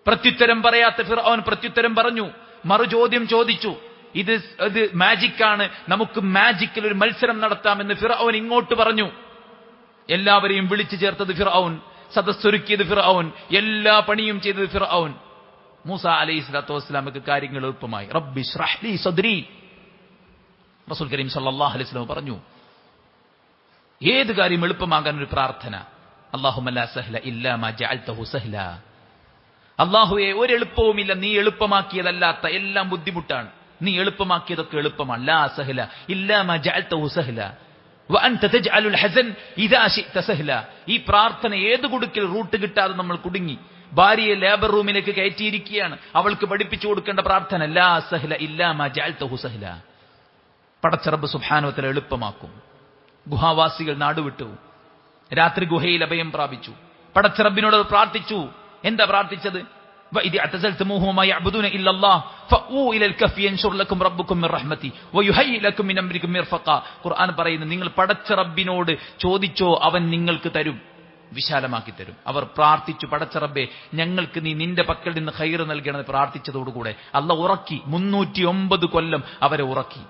പ്രത്യുത്തരം പറയാത്ത ഫിർഔൻ പ്രത്യുത്തരം പറഞ്ഞു. മറുചോദ്യം ചോദിച്ചു. ഇത് മാജിക്കാണ്, നമുക്ക് മാജിക്കിൽ ഒരു മത്സരം നടത്താമെന്ന് ഫിർഔൻ ഇങ്ങോട്ട് പറഞ്ഞു. എല്ലാവരെയും വിളിച്ചു ചേർത്തത് ഫിർഔൻ, സദസ്സൊരുക്കിയത് ഫിർഔൻ, എല്ലാ പണിയും ചെയ്തത് ഫിർഔൻ. മൂസ അലൈഹി സ്വലാത്തു വസ്സലാമക്ക് കാര്യങ്ങൾ എളുപ്പമായി. റബ്ബി ഇശ്റഹ് ലി സദ്രി, റസൂൽ കരീം സല്ലല്ലാഹു അലൈഹി വസല്ലം പറഞ്ഞു. ഏത് കാര്യം എളുപ്പമാകാൻ ഒരു പ്രാർത്ഥന, അല്ലാഹുമ്മ ലാ സഹ്ല ഇല്ലാ മാ ജഅൽതഹു സഹ്ല. അല്ലാഹുവേ, ഒരു എളുപ്പവുമില്ല നീ എളുപ്പമാക്കിയതല്ലാത്ത എല്ലാം ബുദ്ധിമുട്ടാണ്. നീ എളുപ്പമാക്കിയതൊക്കെ എളുപ്പമാണ്. ലാ സഹ്ല ഇല്ലാ മാ ജഅൽതഹു സഹ്ല വഅൻത തജ്അലുൽ ഹസൻ ഇദാ ശിഅത സഹ്ല. ഈ പ്രാർത്ഥന ഏത് കുടുക്കിൽ റൂട്ട് കിട്ടാതെ നമ്മൾ കുടുങ്ങി. ഭാര്യയെ ലേബർ റൂമിലേക്ക് കയറ്റിയിരിക്കുകയാണ്. അവൾക്ക് പഠിപ്പിച്ചു കൊടുക്കേണ്ട പ്രാർത്ഥന ലാ സഹ്ല ഇല്ലാ മാ ജഅൽതഹു സഹ്ല. പടച്ച റബ്ബ് സുബ്ഹാനഹു വ തആല എളുപ്പമാക്കും. ഗുഹാവാസികൾ നാടുവിട്ടു. രാത്രി ഗുഹയിൽ അഭയം പ്രാപിച്ചു. പടച്ച റബ്ബിനോട് പ്രാർത്ഥിച്ചു. എന്താ പ്രാർത്ഥിച്ചത്? വഇദ അതസൽതുമൂഹു മാ യഅബുദൂന ഇല്ലല്ലാഹ് ഫഊ ഇലൽ കഫി യൻശുർ ലക്കും റബ്ബുക്കും മിർ റഹ്മതി വയുഹയ്യി ലക്കും മിൻ അംരിക്കും മിർഫഖ. ഖുർആൻ പറയുന്നു, നിങ്ങൾ പടച്ച റബ്ബിനോട് ചോദിച്ചോ, അവൻ നിങ്ങൾക്ക് തരും, വിശാലമാക്കി തരും. അവർ പ്രാർത്ഥിച്ചു, പടച്ച റബ്ബേ, ഞങ്ങൾക്ക് നീ നിന്റെ പക്കൽ നിന്ന് ഖൈർ നൽകണമെന്ന് പ്രാർത്ഥിച്ചതോടുകൂടെ അല്ലാഹു ഉറക്കി. 309 കൊല്ലം അവരെ ഉറക്കി.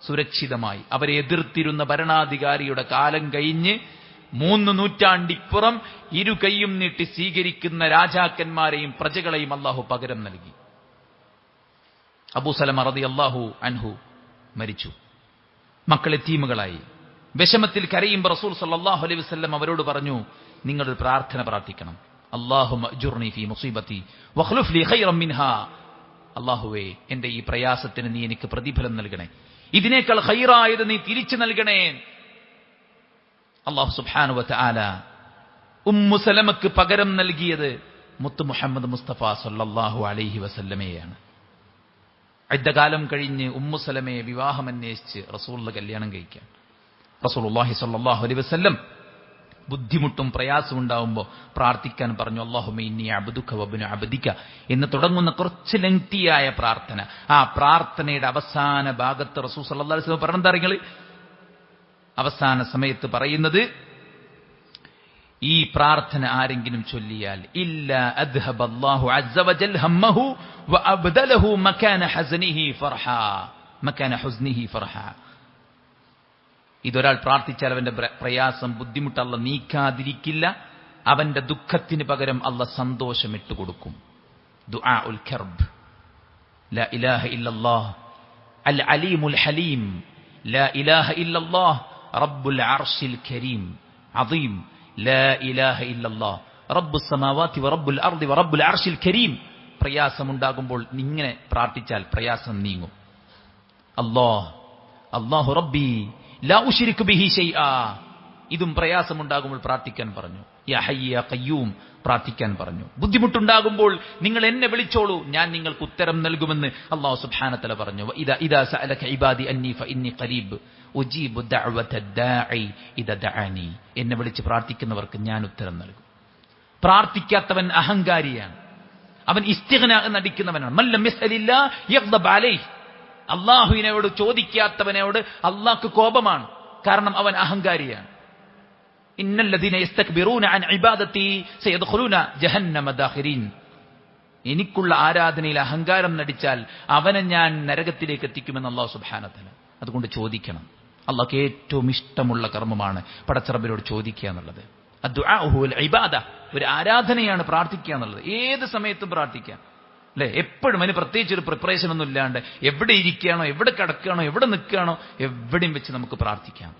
സുരക്ഷിതമായി അവരെ എതിർത്തിരുന്ന ഭരണാധികാരിയുടെ കാലം കഴിഞ്ഞ് 3 നൂറ്റാണ്ടിപ്പുറം ഇരു കൈയും നീട്ടി സ്വീകരിക്കുന്ന രാജാക്കന്മാരെയും പ്രജകളെയും അല്ലാഹു പകരം നൽകി. അബൂ സലമ റളിയല്ലാഹു അൻഹു മരിച്ചു. മക്കൾ യതീമുകളായി. വിഷമത്തിൽ കരയുമ്പോൾ റസൂൽ സല്ലല്ലാഹു അലൈഹി വസല്ലം അവരോട് പറഞ്ഞു, നിങ്ങളൊരു പ്രാർത്ഥന പ്രാർത്ഥിക്കണം. അല്ലാഹുമ്മ അജ്റുനി ഫീ മുസീബത്തി വഖ്ലുഫ് ലീ ഖൈറൻ മിൻഹാ. അല്ലാഹുവേ, എന്റെ ഈ പ്രയാസത്തിന് നീ എനിക്ക് പ്രതിഫലം നൽകണേ, ഇതിനേക്കാൾ ഖൈറായത് നീ തിരിച്ചു നൽകണേ. അല്ലാഹു സുബ്ഹാനഹു വ തആല ഉമ്മു സലമക്ക് പകരം നൽകിയത് മുത്ത് മുഹമ്മദ് മുസ്തഫ സല്ലല്ലാഹു അലൈഹി വസല്ലമയെയാണ്. ഇദ്ദകാലം കഴിഞ്ഞ് ഉമ്മു സലമയെ വിവാഹം അന്വേഷിച്ച് റസൂലുള്ളാഹി കല്യാണം കഴിക്കാൻ റസൂലുള്ളാഹി സല്ലല്ലാഹു അലൈഹി വസല്ലം ബുദ്ധിമുട്ടും പ്രയാസവും ഉണ്ടാവുമ്പോൾ പ്രാർത്ഥിക്കാൻ പറഞ്ഞു. അല്ലാഹുമ്മ ഇന്നി അബ്ദുക വബ്നു അബ്ദിക എന്ന് തുടങ്ങുന്ന കുറച്ച് ലെങ്തിയായ പ്രാർത്ഥന. ആ പ്രാർത്ഥനയുടെ അവസാന ഭാഗത്ത് റസൂൽ സല്ലല്ലാഹു അലൈഹി വസല്ലം പറഞ്ഞെന്താ അറിയുന്നത്? അവസാന സമയത്ത് പറയുന്നത്, ഈ പ്രാർത്ഥന ആരെങ്കിലും ചൊല്ലിയാൽ ഇല്ലാ അദ്ഹബല്ലാഹു അസ്സ വജൽ ഹമ്മഹു വഅബ്ദലഹു മകാന ഹസ്നിഹി ഫർഹാ മകാന ഹുസ്നിഹി ഫർഹാ. ഇതൊരാൾ പ്രാർത്ഥിച്ചാൽ അവന്റെ പ്രയാസം, ബുദ്ധിമുട്ട് അല്ലാഹു നീക്കാതിരിക്കില്ല. അവന്റെ ദുഃഖത്തിന് പകരം അല്ലാഹ് സന്തോഷം ഇട്ടുകൊടുക്കും. ദുആഉൽ കർബ്. ലാ ഇലാഹ ഇല്ലല്ലാഹ് അൽ അലീമുൽ ഹലീം. ലാ ഇലാഹ ഇല്ലല്ലാഹ് റബ്ബുൽ അർശിൽ കരീം അദീം. ലാ ഇലാഹ ഇല്ലല്ലാഹ് റബ്ബുസ് സമാവാതി വറബ്ബുൽ അർദി വറബ്ബുൽ അർശിൽ കരീം. പ്രയാസമുണ്ടാകുമ്പോൾ ഇങ്ങനെ പ്രാർത്ഥിച്ചാൽ പ്രയാസം നീങ്ങും. അല്ലാഹു റബ്ബി ലാ ഉശ്രികു ബിഹി ശൈആ. ഇതും പ്രയാസമുണ്ടാകുമ്പോൾ പ്രാർത്ഥിക്കാൻ പറഞ്ഞു. യാ ഹയ്യ യാ ഖയ്യൂം പ്രാർത്ഥിക്കാൻ പറഞ്ഞു. ബുദ്ധിമുട്ടുണ്ടാകുമ്പോൾ നിങ്ങൾ എന്നെ വിളിച്ചോളൂ, ഞാൻ നിങ്ങൾക്ക് ഉത്തരം നൽകുമെന്ന് അല്ലാഹു സുബ്ഹാനഹു വതആല പറഞ്ഞു. ഇദാ സഅലക ഇബാദി അന്നി ഫഇന്നി ഖരീബ് ഉജീബു ദഅവത ദാഇ ഇദാ ദഅനി. എന്നെ വിളിച്ച് പ്രാർത്ഥിക്കുന്നവർക്ക് ഞാൻ ഉത്തരം നൽകും. പ്രാർത്ഥിക്കാത്തവൻ അഹങ്കാരിയാണ്, അവൻ ഇസ്തിഗ്നാ നടിക്കുന്നവനാണ്. മല്ലം യസ്അലില്ലാ യഗ്ദബ് അലൈഹി. അല്ലാഹുവിനോട് ചോദിക്കാത്തവനോട് അല്ലാഹ്ക്ക് കോപമാണ്, കാരണം അവൻ അഹങ്കാരിയാണ്. ഇന്നല്ലദീന യസ്തക്ബിറൂന അൻ ഇബാദതി സയദ്ഖുലൂന ജഹന്നമ ദാഖിരീൻ. എനിക്കുള്ള ആരാധനയിൽ അഹങ്കാരം നടിച്ചാൽ അവനെ ഞാൻ നരകത്തിലേക്ക് എത്തിക്കുമെന്ന് അല്ലാഹു സുബ്ഹാനഹു വതആല. അതുകൊണ്ട് ചോദിക്കണം. അല്ലാഹ്ക്ക് ഏറ്റവും ഇഷ്ടമുള്ള കർമ്മമാണ് പടച്ചറബിനോട് ചോദിക്കുക എന്നുള്ളത്. അദ്ദുആഉ ഹുവൽ ഇബാദ. ഒരു ആരാധനയാണ് പ്രാർത്ഥിക്കുക എന്നുള്ളത്. ഏത് സമയത്തും പ്രാർത്ഥിക്കാം, അല്ലെ? എപ്പോഴും അതിന് പ്രത്യേകിച്ച് ഒരു പ്രിപ്പറേഷൻ ഒന്നും ഇല്ലാണ്ട് എവിടെ ഇരിക്കുകയാണോ, എവിടെ കിടക്കുകയാണോ, എവിടെ നിൽക്കുകയാണോ, എവിടെയും വെച്ച് നമുക്ക് പ്രാർത്ഥിക്കാം.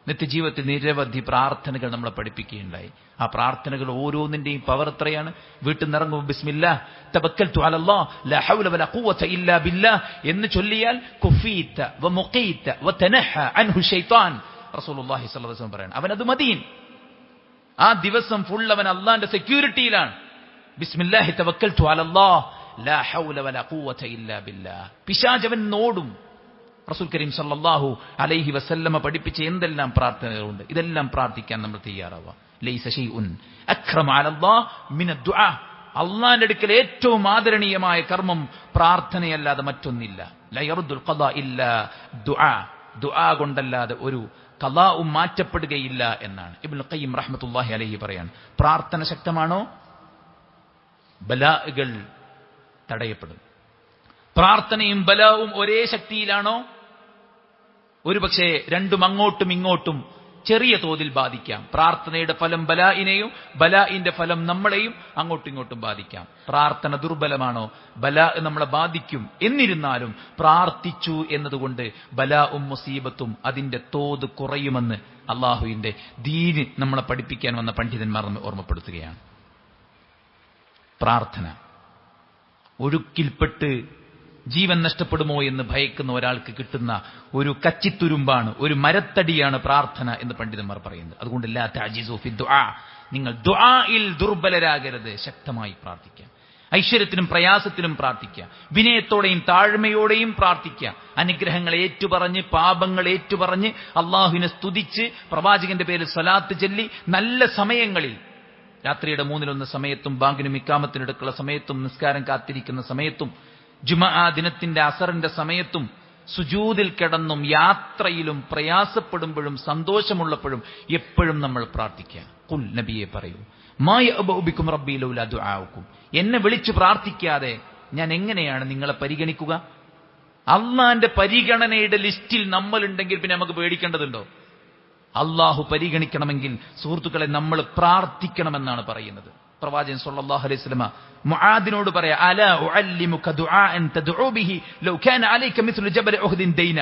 നിത്യജീവിതത്തിൽ നിരവധി പ്രാർത്ഥനകൾ നമ്മളെ പഠിപ്പിക്കുകയുണ്ടായി. ആ പ്രാർത്ഥനകൾ ഓരോന്നിന്റെയും പവർ എത്രയാണ്. വീട്ടിൽ നിന്നിറങ്ങുമ്പോൾ ബിസ്മില്ലാഹ് തവക്കൽതു അലല്ലാഹ് ലാ ഹൗല വലാ ഖുവത ഇല്ലാ ബില്ലാഹ് എന്ന് ചൊല്ലിയാൽ കുഫീത വമുഖീത വതനഹ അൻഹു ശൈത്താൻ. റസൂലുള്ളാഹി സ്വല്ലല്ലാഹു അലൈഹി വസല്ലം പറയാണ്, അവനത് മദീൻ. ആ ദിവസം ഫുൾ അവൻ അല്ലാഹുവിന്റെ സെക്യൂരിറ്റിയിലാണ്. ബിസ്മില്ലാഹി തവക്കൽതു അലല്ലാഹ് ലാ ഹൗല വലാ ഖുവത ഇല്ലാ ബില്ലാഹ്. പിശാച് അവൻ നോടും. റസൂൽ കരീം സല്ലല്ലാഹു അലൈഹി വസല്ലമ പഠിപ്പിച്ച എന്തെല്ലാം പ്രാർത്ഥനകളുണ്ട്, ഇതെല്ലാം പ്രാർത്ഥിക്കാൻ നമ്മൾ തയ്യാറാവുക. ലൈസ ശൈഉൻ അക്റമ അലല്ലാഹ് മിന ദുആ. അല്ലാഹുവിന്റെ അടുക്കൽ ഏറ്റവും ആദരണീയമായ കർമ്മം പ്രാർത്ഥനയല്ലാതെ മറ്റൊന്നില്ല. ലാ യറുദ്ദുൽ ഖദാ ഇല്ലാ ദുആ. ദുആ കൊണ്ടല്ലാതെ ഒരു ഖദാഉം മാറ്റപ്പെടുകയില്ല എന്നാണ് ഇബ്നുൽ ഖയ്യിം റഹ്മത്തുള്ളാഹി അലൈഹി പറയാണ്. പ്രാർത്ഥന ശക്തമാണോ ബലാഅകൾ തടയപ്പെടും. പ്രാർത്ഥനയും ബലാവും ഒരേ ശക്തിയിലാണോ? ഒരുപക്ഷെ രണ്ടും അങ്ങോട്ടും ഇങ്ങോട്ടും ചെറിയ തോതിൽ ബാധിക്കാം. പ്രാർത്ഥനയുടെ ഫലം ബലാഇനെയും ബലാഇന്റെ ഫലം നമ്മളെയും അങ്ങോട്ടും ഇങ്ങോട്ടും ബാധിക്കാം. പ്രാർത്ഥന ദുർബലമാണോ? ബലാ നമ്മളെ ബാധിക്കും. എന്നിരുന്നാലും പ്രാർത്ഥിച്ചു എന്നതുകൊണ്ട് ബലാഉം മുസീബത്തും അതിന്റെ തോത് കുറയുമെന്ന് അള്ളാഹുവിന്റെ ദീന് നമ്മളെ പഠിപ്പിക്കാൻ വന്ന പണ്ഡിതന്മാർ നമ്മെ ഓർമ്മപ്പെടുത്തുകയാണ്. പ്രാർത്ഥന ഒഴുക്കിൽപ്പെട്ട് ജീവൻ നഷ്ടപ്പെടുമോ എന്ന് ഭയക്കുന്ന ഒരാൾക്ക് കിട്ടുന്ന ഒരു കച്ചിത്തുരുമ്പാണ്, ഒരു മരത്തടിയാണ് പ്രാർത്ഥന എന്ന് പണ്ഡിതന്മാർ പറയുന്നത്. അതുകൊണ്ട് ലാ തഅജിസു ഫി ദുആ. നിങ്ങൾ ദുആയിൽ ദുർബലരാകരുത്. ശക്തമായി പ്രാർത്ഥിക്കാം. ഐശ്വര്യത്തിനും പ്രയാസത്തിനും പ്രാർത്ഥിക്കാം. വിനയത്തോടെയും താഴ്മയോടെയും പ്രാർത്ഥിക്കാം. അനുഗ്രഹങ്ങൾ ഏറ്റുപറഞ്ഞ് പാപങ്ങൾ ഏറ്റുപറഞ്ഞ് അള്ളാഹുവിനെ സ്തുതിച്ച് പ്രവാചകന്റെ പേരിൽ സ്വലാത്ത് ചൊല്ലി നല്ല സമയങ്ങളിൽ, രാത്രിയുടെ 1/3 സമയത്തും ബാങ്കിനും ഇക്കാമത്തിനെടുക്കുള്ള സമയത്തും നിസ്കാരം കാത്തിരിക്കുന്ന സമയത്തും ജുമഅ ദിനത്തിന്റെ അസറിന്റെ സമയത്തും സുജൂദിൽ കിടന്നും യാത്രയിലും പ്രയാസപ്പെടുമ്പോഴും സന്തോഷമുള്ളപ്പോഴും എപ്പോഴും നമ്മൾ പ്രാർത്ഥിക്കുക. ഖുൽ, നബിയെ പറയൂ, മാ യഅബഉ ബികും റബ്ബി ലൗലാ ദുആഉകും. എന്നെ വിളിച്ചു പ്രാർത്ഥിക്കാതെ ഞാൻ എങ്ങനെയാണ് നിങ്ങളെ പരിഗണിക്കുക? അള്ളാന്റെ പരിഗണനയുടെ ലിസ്റ്റിൽ നമ്മളുണ്ടെങ്കിൽ പിന്നെ നമുക്ക് പേടിക്കേണ്ടതുണ്ടോ? അള്ളാഹു പരിഗണിക്കണമെങ്കിൽ സുഹൃത്തുക്കളെ നമ്മൾ പ്രാർത്ഥിക്കണമെന്നാണ് പറയുന്നത്. പ്രവാചകൻ സല്ലല്ലാഹു അലൈഹി വസല്ലമ മുആദിനോട് പറയാ, അലാ ഉഅല്ലിമുക ദുആഅൻ തദ്ഉ ബിഹി ലൗ കാന അലൈക മിസ്ലു ജബൽ ഉഹദിൻ ദൈന.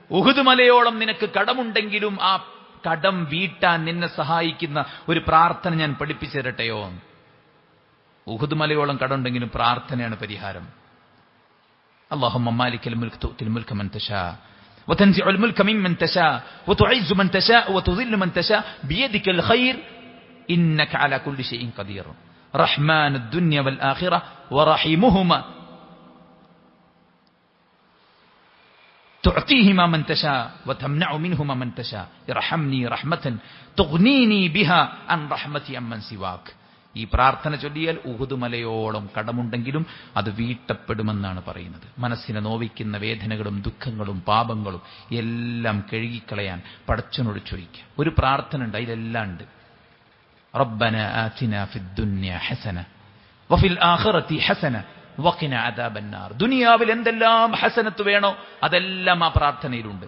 ഉഹദ് മലയോളം നിനക്ക് കടമുണ്ടെങ്കിലും ആ കടം വീട്ടാൻ നിന്നെ സഹായിക്കുന്ന ഒരു പ്രാർത്ഥന ഞാൻ പഠിപ്പിച്ചു തരട്ടെയോ? ഉഹദ് മലയോളം കടമുണ്ടെങ്കിലും പ്രാർത്ഥനയാണ് പരിഹാരം. അല്ലാഹുമ്മ മാലിക്കൽ മുൽക് തുഅ്തിൽ മുൽക മൻ തശാ وتنزع الملك ممن تشاء وتعز من تشاء وتذل من تشاء بيدك الخير إنك على كل شيء قدير رحمن الدنيا والآخرة ورحيمهما تعطيهما من تشاء وتمنع منهما من تشاء ارحمني رحمة تغنيني بها عن رحمتي عمن سواك. ഈ പ്രാർത്ഥന ചൊല്ലിയാൽ ഉഹുദ് മലയോളം കടമുണ്ടെങ്കിലും അത് വീട്ടപ്പെടുമെന്നാണ് പറയുന്നത്. മനസ്സിനെ നോവിക്കുന്ന വേദനകളും ദുഃഖങ്ങളും പാപങ്ങളും എല്ലാം കഴുകിക്കളയാൻ പടച്ചവനോട് ചോദിക്കുക. ഒരു പ്രാർത്ഥന ഉണ്ട്, അതിലെല്ലാം ഉണ്ട്. റബ്ബന ആതിനാ ഫിദ്ദുനിയ ഹസന വഫിൽ ആഖിറതി ഹസന വഖിന അദാബന്നാർ. ദുനിയാവിൽ എന്തെല്ലാം ഹസനത്ത് വേണോ അതെല്ലാം ആ പ്രാർത്ഥനയിലുണ്ട്.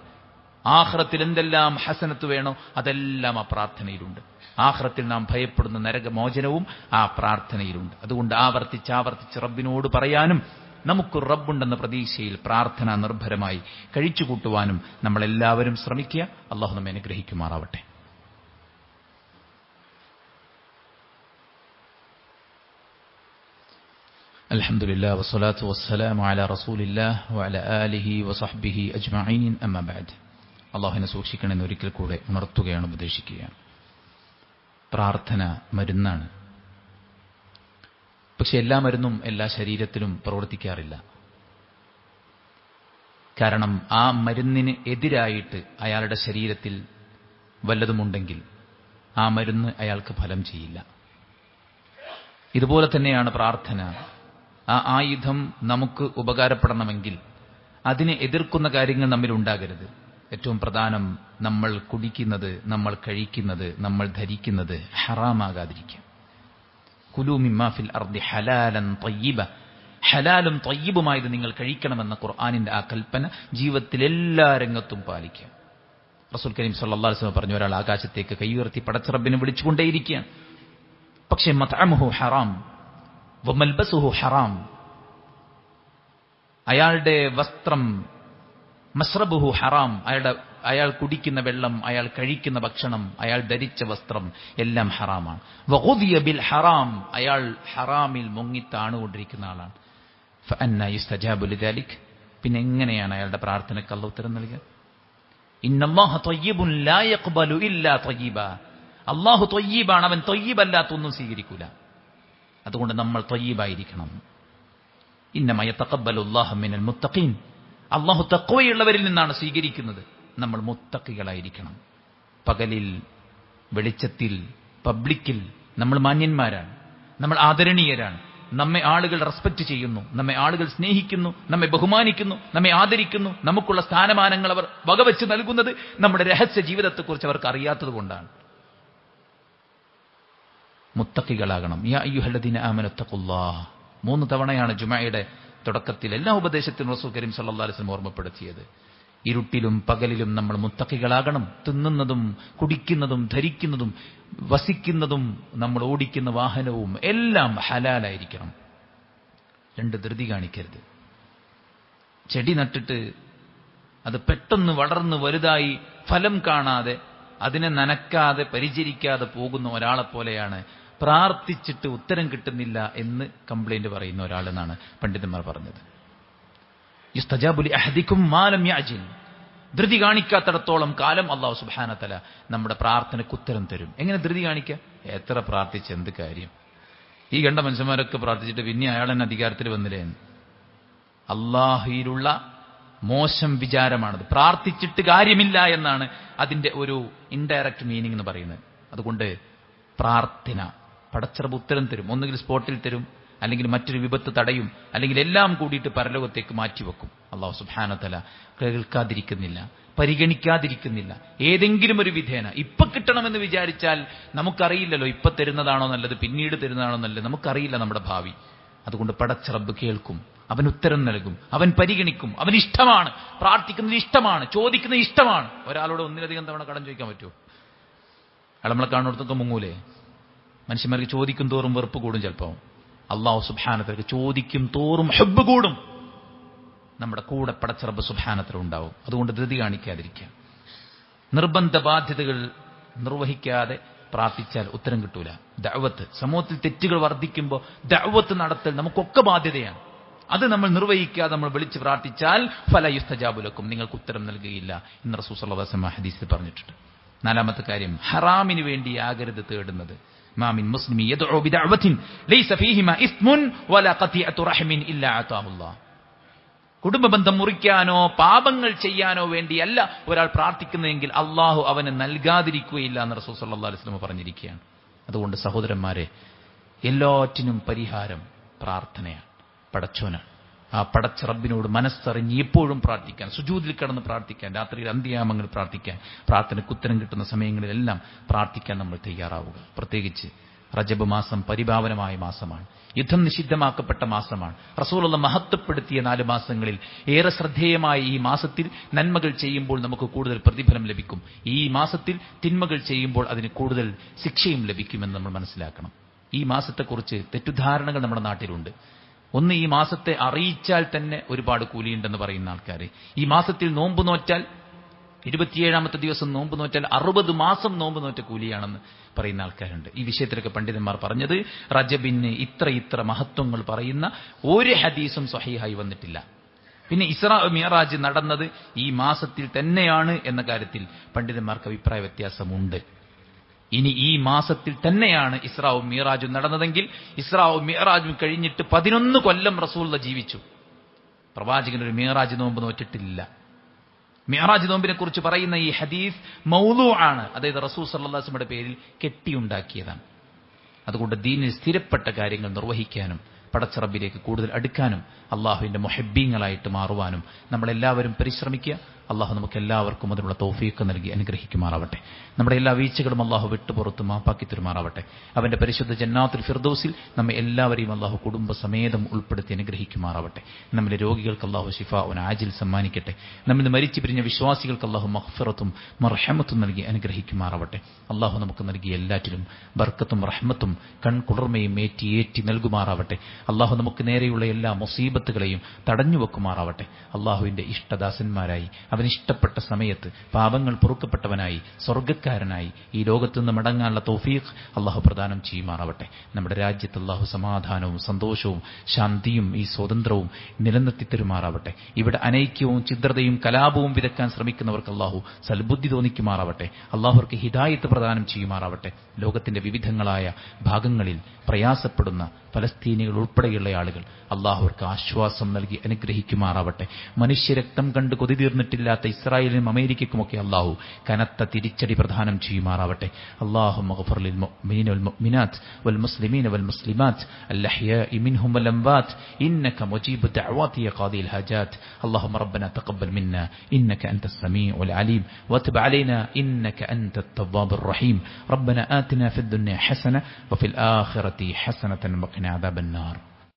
ആഖിറത്തിൽ എന്തെല്ലാം ഹസനത്ത് വേണോ അതെല്ലാം ആ പ്രാർത്ഥനയിലുണ്ട്. ആഖിറത്തിൽ നാം ഭയപ്പെടുന്ന നരകമോചനവും ആ പ്രാർത്ഥനയിലുണ്ട്. അതുകൊണ്ട് ആവർത്തിച്ച് റബ്ബിനോട് പറയാനും നമുക്കൊരു റബ്ബുണ്ടെന്ന പ്രതീക്ഷയിൽ പ്രാർത്ഥന നിർഭരമായി കഴിച്ചുകൂട്ടുവാനും നമ്മളെല്ലാവരും ശ്രമിക്കുക. അല്ലാഹു നമ്മെ അനുഗ്രഹിക്കുമാറാവട്ടെ. അൽഹംദുലില്ലാഹി വസ്സലാത്തു വസ്സലാമു അലാ റസൂലില്ലാഹി വഅലാ ആലിഹി വസഹ്ബിഹി അജ്മഈൻ. അമ്മാ ബഅദ്. അല്ലാഹുവിനെ സൂക്ഷിക്കണമെന്ന് ഒരിക്കൽ കൂടെ ഉണർത്തുകയാണ്, ഉപദേശിക്കുകയാണ്. പ്രാർത്ഥന മരുന്നാണ്. പക്ഷെ എല്ലാ മരുന്നും എല്ലാ ശരീരത്തിലും പ്രവർത്തിക്കാറില്ല. കാരണം ആ മരുന്നിന് എതിരായിട്ട് അയാളുടെ ശരീരത്തിൽ വല്ലതുമുണ്ടെങ്കിൽ ആ മരുന്ന് അയാൾക്ക് ഫലം ചെയ്യില്ല. ഇതുപോലെ തന്നെയാണ് പ്രാർത്ഥന. ആ ആയുധം നമുക്ക് ഉപകാരപ്പെടണമെങ്കിൽ അതിനെ എതിർക്കുന്ന കാര്യങ്ങൾ നമ്മിൽ ഉണ്ടാകരുത്. ഏറ്റവും പ്രധാനം, നമ്മൾ കുടിക്കുന്നത്, നമ്മൾ കഴിക്കുന്നത്, നമ്മൾ ധരിക്കുന്നത് ഹറാമാകാതിരിക്കാം. കുലൂ മിമ്മാ ഫിൽ അർദി ഹലാലൻ തയ്യിബ, ഹലാലും തയ്യിബുമായത് നിങ്ങൾ കഴിക്കണമെന്ന ഖുർആനിന്റെ ആ കൽപ്പന ജീവിതത്തിൽ എല്ലാ രംഗത്തും പാലിക്കുക. റസൂൽ കരീം സല്ലല്ലാഹു അലൈഹി വസല്ലം പറഞ്ഞു, ഒരാൾ ആകാശത്തേക്ക് കൈയുയർത്തി പടച്ച റബ്ബിനെ വിളിച്ചുകൊണ്ടേയിരിക്കുകയാണ്. പക്ഷേ മത്അമുഹു ഹറാം വമൽബസുഹു ഹറാം, അയാളുടെ വസ്ത്രം, മശ്റബുഹു ഹറാം, അയാൾ കുടിക്കുന്ന വെള്ളം, അയാൾ കഴിക്കുന്ന ഭക്ഷണം, അയാൾ ധരിച്ച വസ്ത്രം എല്ലാം ഹറാമാണ്. വഗുദിയ ബിൽ ഹറാം, അയാൾ ഹറാമിൽ മുങ്ങിത്താണുകൊണ്ടിരിക്കുന്ന ആളാണ്. ഫഅന്നാ യുസ്തജാബു ലിദാലിക്, പിന്നെ എങ്ങനെയാണ് അയാളുടെ പ്രാർത്ഥനയ്ക്ക് അല്ലാഹു ഉത്തരം നൽകുക? ഇന്നല്ലാഹ തയ്യിബുൻ ലാ യഖ്ബലു ഇല്ലാ തയ്യിബ, അല്ലാഹു തയ്യിബാണ്, അവൻ തയ്യിബല്ലാത്തൊന്നും സ്വീകരിക്കൂല. അതുകൊണ്ട് നമ്മൾ തയ്യിബായിരിക്കണം. ഇന്നമാ യതഖബ്ബലുല്ലാഹു മിനൽ മുത്തഖീൻ, അല്ലാഹു തഖ്വയുള്ളവരിൽ നിന്നാണ് സ്വീകരിക്കുന്നത്. നമ്മൾ മുത്തഖികളായിരിക്കണം. പകലിൽ, വെളിച്ചത്തിൽ, പബ്ലിക്കിൽ നമ്മൾ മാന്യന്മാരാണ്, നമ്മൾ ആദരണീയരാണ്. നമ്മെ ആളുകൾ റെസ്പെക്ട് ചെയ്യുന്നു, നമ്മെ ആളുകൾ സ്നേഹിക്കുന്നു, നമ്മെ ബഹുമാനിക്കുന്നു, നമ്മെ ആദരിക്കുന്നു. നമുക്കുള്ള സ്ഥാനമാനങ്ങൾ അവർ വകവെച്ച് നൽകുന്നത് നമ്മുടെ രഹസ്യ ജീവിതത്തെക്കുറിച്ച് അവർക്ക് അറിയാത്തത് കൊണ്ടാണ്. മുത്തഖികളാകണം. യാ അയ്യുഹല്ലദീന ആമനു തഖുല്ലാഹ്, 3 തവണയാണ് ജുമഅയുടെ തുടക്കത്തിൽ എല്ലാ ഉപദേശത്തിനും റസൂൽ കരീം സല്ലല്ലാഹു അലൈഹി വസല്ലം ഓർമ്മപ്പെടുത്തിയത്. ഇരുട്ടിലും പകലിലും നമ്മൾ മുത്തഖികളാകണം. തിന്നുന്നതും കുടിക്കുന്നതും ധരിക്കുന്നതും വസിക്കുന്നതും നമ്മൾ ഓടിക്കുന്ന വാഹനവും എല്ലാം ഹലാലായിരിക്കണം. 2 ധൃതി കാണിക്കരുത്. ചെടി നട്ടിട്ട് അത് പെട്ടെന്ന് വളർന്ന് വലുതായി ഫലം കാണാതെ അതിനെ നനക്കാതെ പരിചരിക്കാതെ പോകുന്ന ഒരാളെ പോലെയാണ് പ്രാർത്ഥിച്ചിട്ട് ഉത്തരം കിട്ടുന്നില്ല എന്ന് കംപ്ലൈന്റ് പറയുന്ന ഒരാളെന്നാണ് പണ്ഡിതന്മാർ പറഞ്ഞത്. യുസ്തജാബു ലി അഹദികും മാ ലം യഅജിൽ, ധൃതി കാണിക്കാത്തിടത്തോളം കാലം അല്ലാഹു സുബ്ഹാനഹു വതആല നമ്മുടെ പ്രാർത്ഥനയ്ക്ക് ഉത്തരം തരും. എങ്ങനെ ധൃതി കാണിക്കുക? എത്ര പ്രാർത്ഥിച്ച് എന്ത് കാര്യം? ഈ കണ്ട മനുഷ്യന്മാരൊക്കെ പ്രാർത്ഥിച്ചിട്ട് പിന്നെ അയാൾ തന്നെ അധികാരത്തിൽ വന്നില്ലേ? അല്ലാഹുവിലുള്ള മോശം വിചാരമാണത്. പ്രാർത്ഥിച്ചിട്ട് കാര്യമില്ല എന്നാണ് അതിന്റെ ഒരു ഇൻഡയറക്റ്റ് മീനിങ് എന്ന് പറയുന്നത്. അതുകൊണ്ട് പ്രാർത്ഥന പടച്ചറബ് ഉത്തരം തരും. ഒന്നുകിൽ സ്പോട്ടിൽ തരും, അല്ലെങ്കിൽ മറ്റൊരു വിപത്ത് തടയും, അല്ലെങ്കിൽ എല്ലാം കൂടിയിട്ട് പരലോകത്തേക്ക് മാറ്റിവെക്കും. അല്ലാഹു സുബ്ഹാനഹു വതആല കേൾക്കാതിരിക്കുന്നില്ല, പരിഗണിക്കാതിരിക്കുന്നില്ല. ഏതെങ്കിലും ഒരു വിധേന ഇപ്പൊ കിട്ടണമെന്ന് വിചാരിച്ചാൽ നമുക്കറിയില്ലല്ലോ ഇപ്പൊ തരുന്നതാണോ നല്ലത്, പിന്നീട് തരുന്നതാണോ നല്ലത്, നമുക്കറിയില്ല നമ്മുടെ ഭാവി. അതുകൊണ്ട് പടച്ചറബ് കേൾക്കും, അവൻ ഉത്തരം നൽകും, അവൻ പരിഗണിക്കും. അവൻ ഇഷ്ടമാണ്, പ്രാർത്ഥിക്കുന്നത് ഇഷ്ടമാണ്, ചോദിക്കുന്നത് ഇഷ്ടമാണ്. ഒരാളോട് ഒന്നിലധികം തവണ കടം ചോദിക്കാൻ പറ്റുമോ? അയാൾ നമ്മളെ കാണുന്നിടത്തൊക്കെ മുങ്ങൂലേ? മനുഷ്യന്മാർക്ക് ചോദിക്കും തോറും വെറുപ്പ് കൂടും. ചിലപ്പോൾ അല്ലാഹു സുബ്ഹാനഹു വതആല ചോദിക്കും തോറും ഹബ്ബ് കൂടും. നമ്മുടെ കൂടെ പടച്ച റബ്ബ് സുബ്ഹാനഹു വതആല ഉണ്ടാവും. അതുകൊണ്ട് ധൃതി കാണിക്കാതിരിക്കുക. നിർബന്ധ ബാധ്യതകൾ നിർവഹിക്കാതെ പ്രാർത്ഥിച്ചാൽ ഉത്തരം കിട്ടൂല. ദഅവത്ത്, സമൂഹത്തിൽ തെറ്റുകൾ വർദ്ധിക്കുമ്പോൾ ദഅവത്ത് നടത്തൽ നമുക്കൊക്കെ ബാധ്യതയാണ്. അത് നമ്മൾ നിർവഹിക്കാതെ നമ്മൾ വിളിച്ച് പ്രാർത്ഥിച്ചാൽ ഫല യുസ്തജാബു ലക്കും, നിങ്ങൾക്ക് ഉത്തരം നൽകുകയില്ല എന്ന് റസൂൽ സല്ലല്ലാഹു അലൈഹി വസല്ലം ഹദീസിൽ പറഞ്ഞിട്ടുണ്ട്. 4-ാമത്തെ കാര്യം, ഹറാമിന് വേണ്ടിയാകരുത് തേടുന്നത്. മാമിൻ മുസ്ലിമി യദ്ഉ ബിദഅവത്തിൻ ലൈസ ഫീഹിമാ ഇസ്മുൻ വലാ ഖതിഅതു റഹ്മിൻ ഇല്ലാ അതാഹുല്ലാഹ്. കുടുംബബന്ധം മുറിക്കാനോ പാപങ്ങൾ ചെയ്യാനോ വേണ്ടിയല്ല ഒരാൾ പ്രാർത്ഥിക്കുന്നതെങ്കിൽ അള്ളാഹു അവന് നൽകാതിരിക്കുകയില്ല എന്ന് റസൂൽ സല്ലല്ലാഹു അലൈഹി വസല്ലം പറഞ്ഞിരിക്കുകയാണ്. അതുകൊണ്ട് സഹോദരന്മാരെ, എല്ലാറ്റിനും പരിഹാരം പ്രാർത്ഥനയാണ്, പടച്ചോനാണ്. ആ പടച്ച റബ്ബിനോട് മനസ്സറിഞ്ഞ് എപ്പോഴും പ്രാർത്ഥിക്കാൻ, സുജൂദിൽ കിടന്ന് പ്രാർത്ഥിക്കാൻ, രാത്രിയിൽ അന്ത്യയാമങ്ങൾ പ്രാർത്ഥിക്കാൻ, പ്രാർത്ഥനയ്ക്ക് ഉത്തരം കിട്ടുന്ന സമയങ്ങളിലെല്ലാം പ്രാർത്ഥിക്കാൻ നമ്മൾ തയ്യാറാവുക. പ്രത്യേകിച്ച് റജബ് മാസം പരിപാവനമായ മാസമാണ്, യുദ്ധം നിഷിദ്ധമാക്കപ്പെട്ട മാസമാണ്. റസൂലുള്ള മഹത്വപ്പെടുത്തിയ 4 മാസങ്ങളിൽ ഏറെ ശ്രദ്ധേയമായ ഈ മാസത്തിൽ നന്മകൾ ചെയ്യുമ്പോൾ നമുക്ക് കൂടുതൽ പ്രതിഫലം ലഭിക്കും, ഈ മാസത്തിൽ തിന്മകൾ ചെയ്യുമ്പോൾ അതിന് കൂടുതൽ ശിക്ഷയും ലഭിക്കുമെന്ന് നമ്മൾ മനസ്സിലാക്കണം. ഈ മാസത്തെക്കുറിച്ച് തെറ്റുധാരണകൾ നമ്മുടെ നാട്ടിലുണ്ട്. ഒന്ന്, ഈ മാസത്തെ അറിയിച്ചാൽ തന്നെ ഒരുപാട് കൂലിയുണ്ടെന്ന് പറയുന്ന ആൾക്കാർ, ഈ മാസത്തിൽ നോമ്പ് നോറ്റാൽ 27ാമത്തെ ദിവസം നോമ്പ് നോറ്റാൽ 60 മാസം നോമ്പ് നോറ്റ കൂലിയാണെന്ന് പറയുന്ന ആൾക്കാരുണ്ട്. ഈ വിഷയത്തിലൊക്കെ പണ്ഡിതന്മാർ പറഞ്ഞത് റജബിന് ഇത്ര മഹത്വങ്ങൾ പറയുന്ന ഒരു ഹദീസും സ്വഹീഹായി വന്നിട്ടില്ല. പിന്നെ ഇസ്രാ മിഅ്റാജ് നടന്നത് ഈ മാസത്തിൽ തന്നെയാണ് എന്ന കാര്യത്തിൽ പണ്ഡിതന്മാർക്ക് അഭിപ്രായ വ്യത്യാസമുണ്ട്. ഇനി ഈ മാസത്തിൽ തന്നെയാണ് ഇസ്രാവും മിഅ്റാജും നടന്നതെങ്കിൽ ഇസ്രാവും മിഅ്റാജും കഴിഞ്ഞിട്ട് 11 കൊല്ലം റസൂലുള്ള ജീവിച്ചു. പ്രവാചകൻ ഒരു മിഅ്റാജ് നോമ്പ് നോറ്റിട്ടില്ല. മിഅ്റാജ് നോമ്പിനെ കുറിച്ച് പറയുന്ന ഈ ഹദീസ് മൗളൂ ആണ്, അതായത് റസൂൽ സല്ലല്ലാഹു അലൈഹി വസല്ലമയുടെ പേരിൽ കെട്ടിയുണ്ടാക്കിയതാണ്. അതുകൊണ്ട് ദീനിൽ സ്ഥിരപ്പെട്ട കാര്യങ്ങൾ നിർവഹിക്കാനും പടച്ചറബിലേക്ക് കൂടുതൽ അടുക്കാനും അള്ളാഹുവിന്റെ മുഹബ്ബീങ്ങളായിട്ട് മാറുവാനും നമ്മളെല്ലാവരും പരിശ്രമിക്കുക. അള്ളാഹു നമുക്ക് എല്ലാവർക്കും അതിനുള്ള തൗഫീഖ് നൽകി അനുഗ്രഹിക്കുമാറാവട്ടെ. നമ്മുടെ എല്ലാ വീഴ്ചകളും അള്ളാഹു വിട്ടുപുറത്ത് മാപ്പാക്കി തരുമാറാവട്ടെ. അവന്റെ പരിശുദ്ധ ജന്നാത്തുൽ ഫിർദൗസിൽ നമ്മെ എല്ലാവരെയും അള്ളാഹു കുടുംബസമേതം ഉൾപ്പെടുത്തി അനുഗ്രഹിക്കുമാറാവട്ടെ. നമ്മുടെ രോഗികൾക്ക് അള്ളാഹു ശിഫാഉൻ ആജിൽ സമ്മാനിക്കട്ടെ. നമ്മിൽ മരിച്ചു പിരിഞ്ഞ വിശ്വാസികൾക്ക് അള്ളാഹു മഗ്ഫിറത്തും മർഹമത്തും നൽകി അനുഗ്രഹിക്കുമാറാവട്ടെ. അള്ളാഹു നമുക്ക് നൽകിയ എല്ലാറ്റിലും ബർക്കത്തും റഹ്മത്തും കൺകുളിർമയും ഏറ്റി നൽകുമാറാവട്ടെ. അള്ളാഹു നമുക്ക് നേരെയുള്ള എല്ലാ മുസീബത്തുകളെയും തടഞ്ഞു വെക്കുമാറാവട്ടെ. അള്ളാഹുവിന്റെ ഇഷ്ടദാസന്മാരായി അവനിഷ്ടപ്പെട്ട സമയത്ത് പാപങ്ങൾ പൊറുക്കപ്പെട്ടവനായി സ്വർഗ്ഗക്കാരനായി ഈ ലോകത്തു നിന്ന് മടങ്ങാനുള്ള തൗഫീഖ് അള്ളാഹു പ്രദാനം ചെയ്യുമാറാവട്ടെ. നമ്മുടെ രാജ്യത്ത് അള്ളാഹു സമാധാനവും സന്തോഷവും ശാന്തിയും ഈ സ്വാതന്ത്ര്യവും നിലനിർത്തി തരുമാറാവട്ടെ. ഇവിടെ അനൈക്യവും ഛിദ്രതയും കലാപവും വിതക്കാൻ ശ്രമിക്കുന്നവർക്ക് അള്ളാഹു സൽബുദ്ധി തോന്നിക്കുമാറാവട്ടെ. അള്ളാഹുർക്ക് ഹിദായത്ത് പ്രദാനം ചെയ്യുമാറാവട്ടെ. ലോകത്തിന്റെ വിവിധങ്ങളായ ഭാഗങ്ങളിൽ പ്രയാസപ്പെടുന്ന ഫലസ്തീനികൾ ഉൾപ്പെടെയുള്ള ആളുകൾ അള്ളാഹുവർക്ക് ആശ്വാസം നൽകി അനുഗ്രഹിക്കുമാറാവട്ടെ. മനുഷ്യരക്തം കണ്ട് കൊതി തീർന്നിട്ടില്ലാത്ത ഇസ്രായേലിനും അമേരിക്കയ്ക്കുമൊക്കെ അള്ളാഹു കനത്ത തിരിച്ചടി പ്രദാനം ചെയ്യുമാറാവട്ടെ. അല്ലാഹുമ്മ ഗ്ഫിർ ലിൽ മുഅ്മിനീന വൽ മുഅ്മിനാത്ത് വൽ മുസ്ലിമീന വൽ മുസ്ലിമാത്ത് അൽഅഹ്യാഇ മിൻഹും വൽ അംവാത്ത് ഇന്നക മുജീബു ദഅവാതി യാ ഖാദിൽ ഹാജാത്ത്. അല്ലാഹുമ്മ റബ്ബനാ തഖബ്ബൽ മിന്നാ ഇന്നക അൻതസ് സമീഉൽ അലീം വതുബ് അലൈനാ ഇന്നക അൻതത് തവ്വാബുർ റഹീം. റബ്ബനാ ആതിനാ ഫിദ് ദുനിയ ഹസന വഫിൽ ആഖിറതി ഹസനതൻ വഖിനാ അദാബൻ നാർ.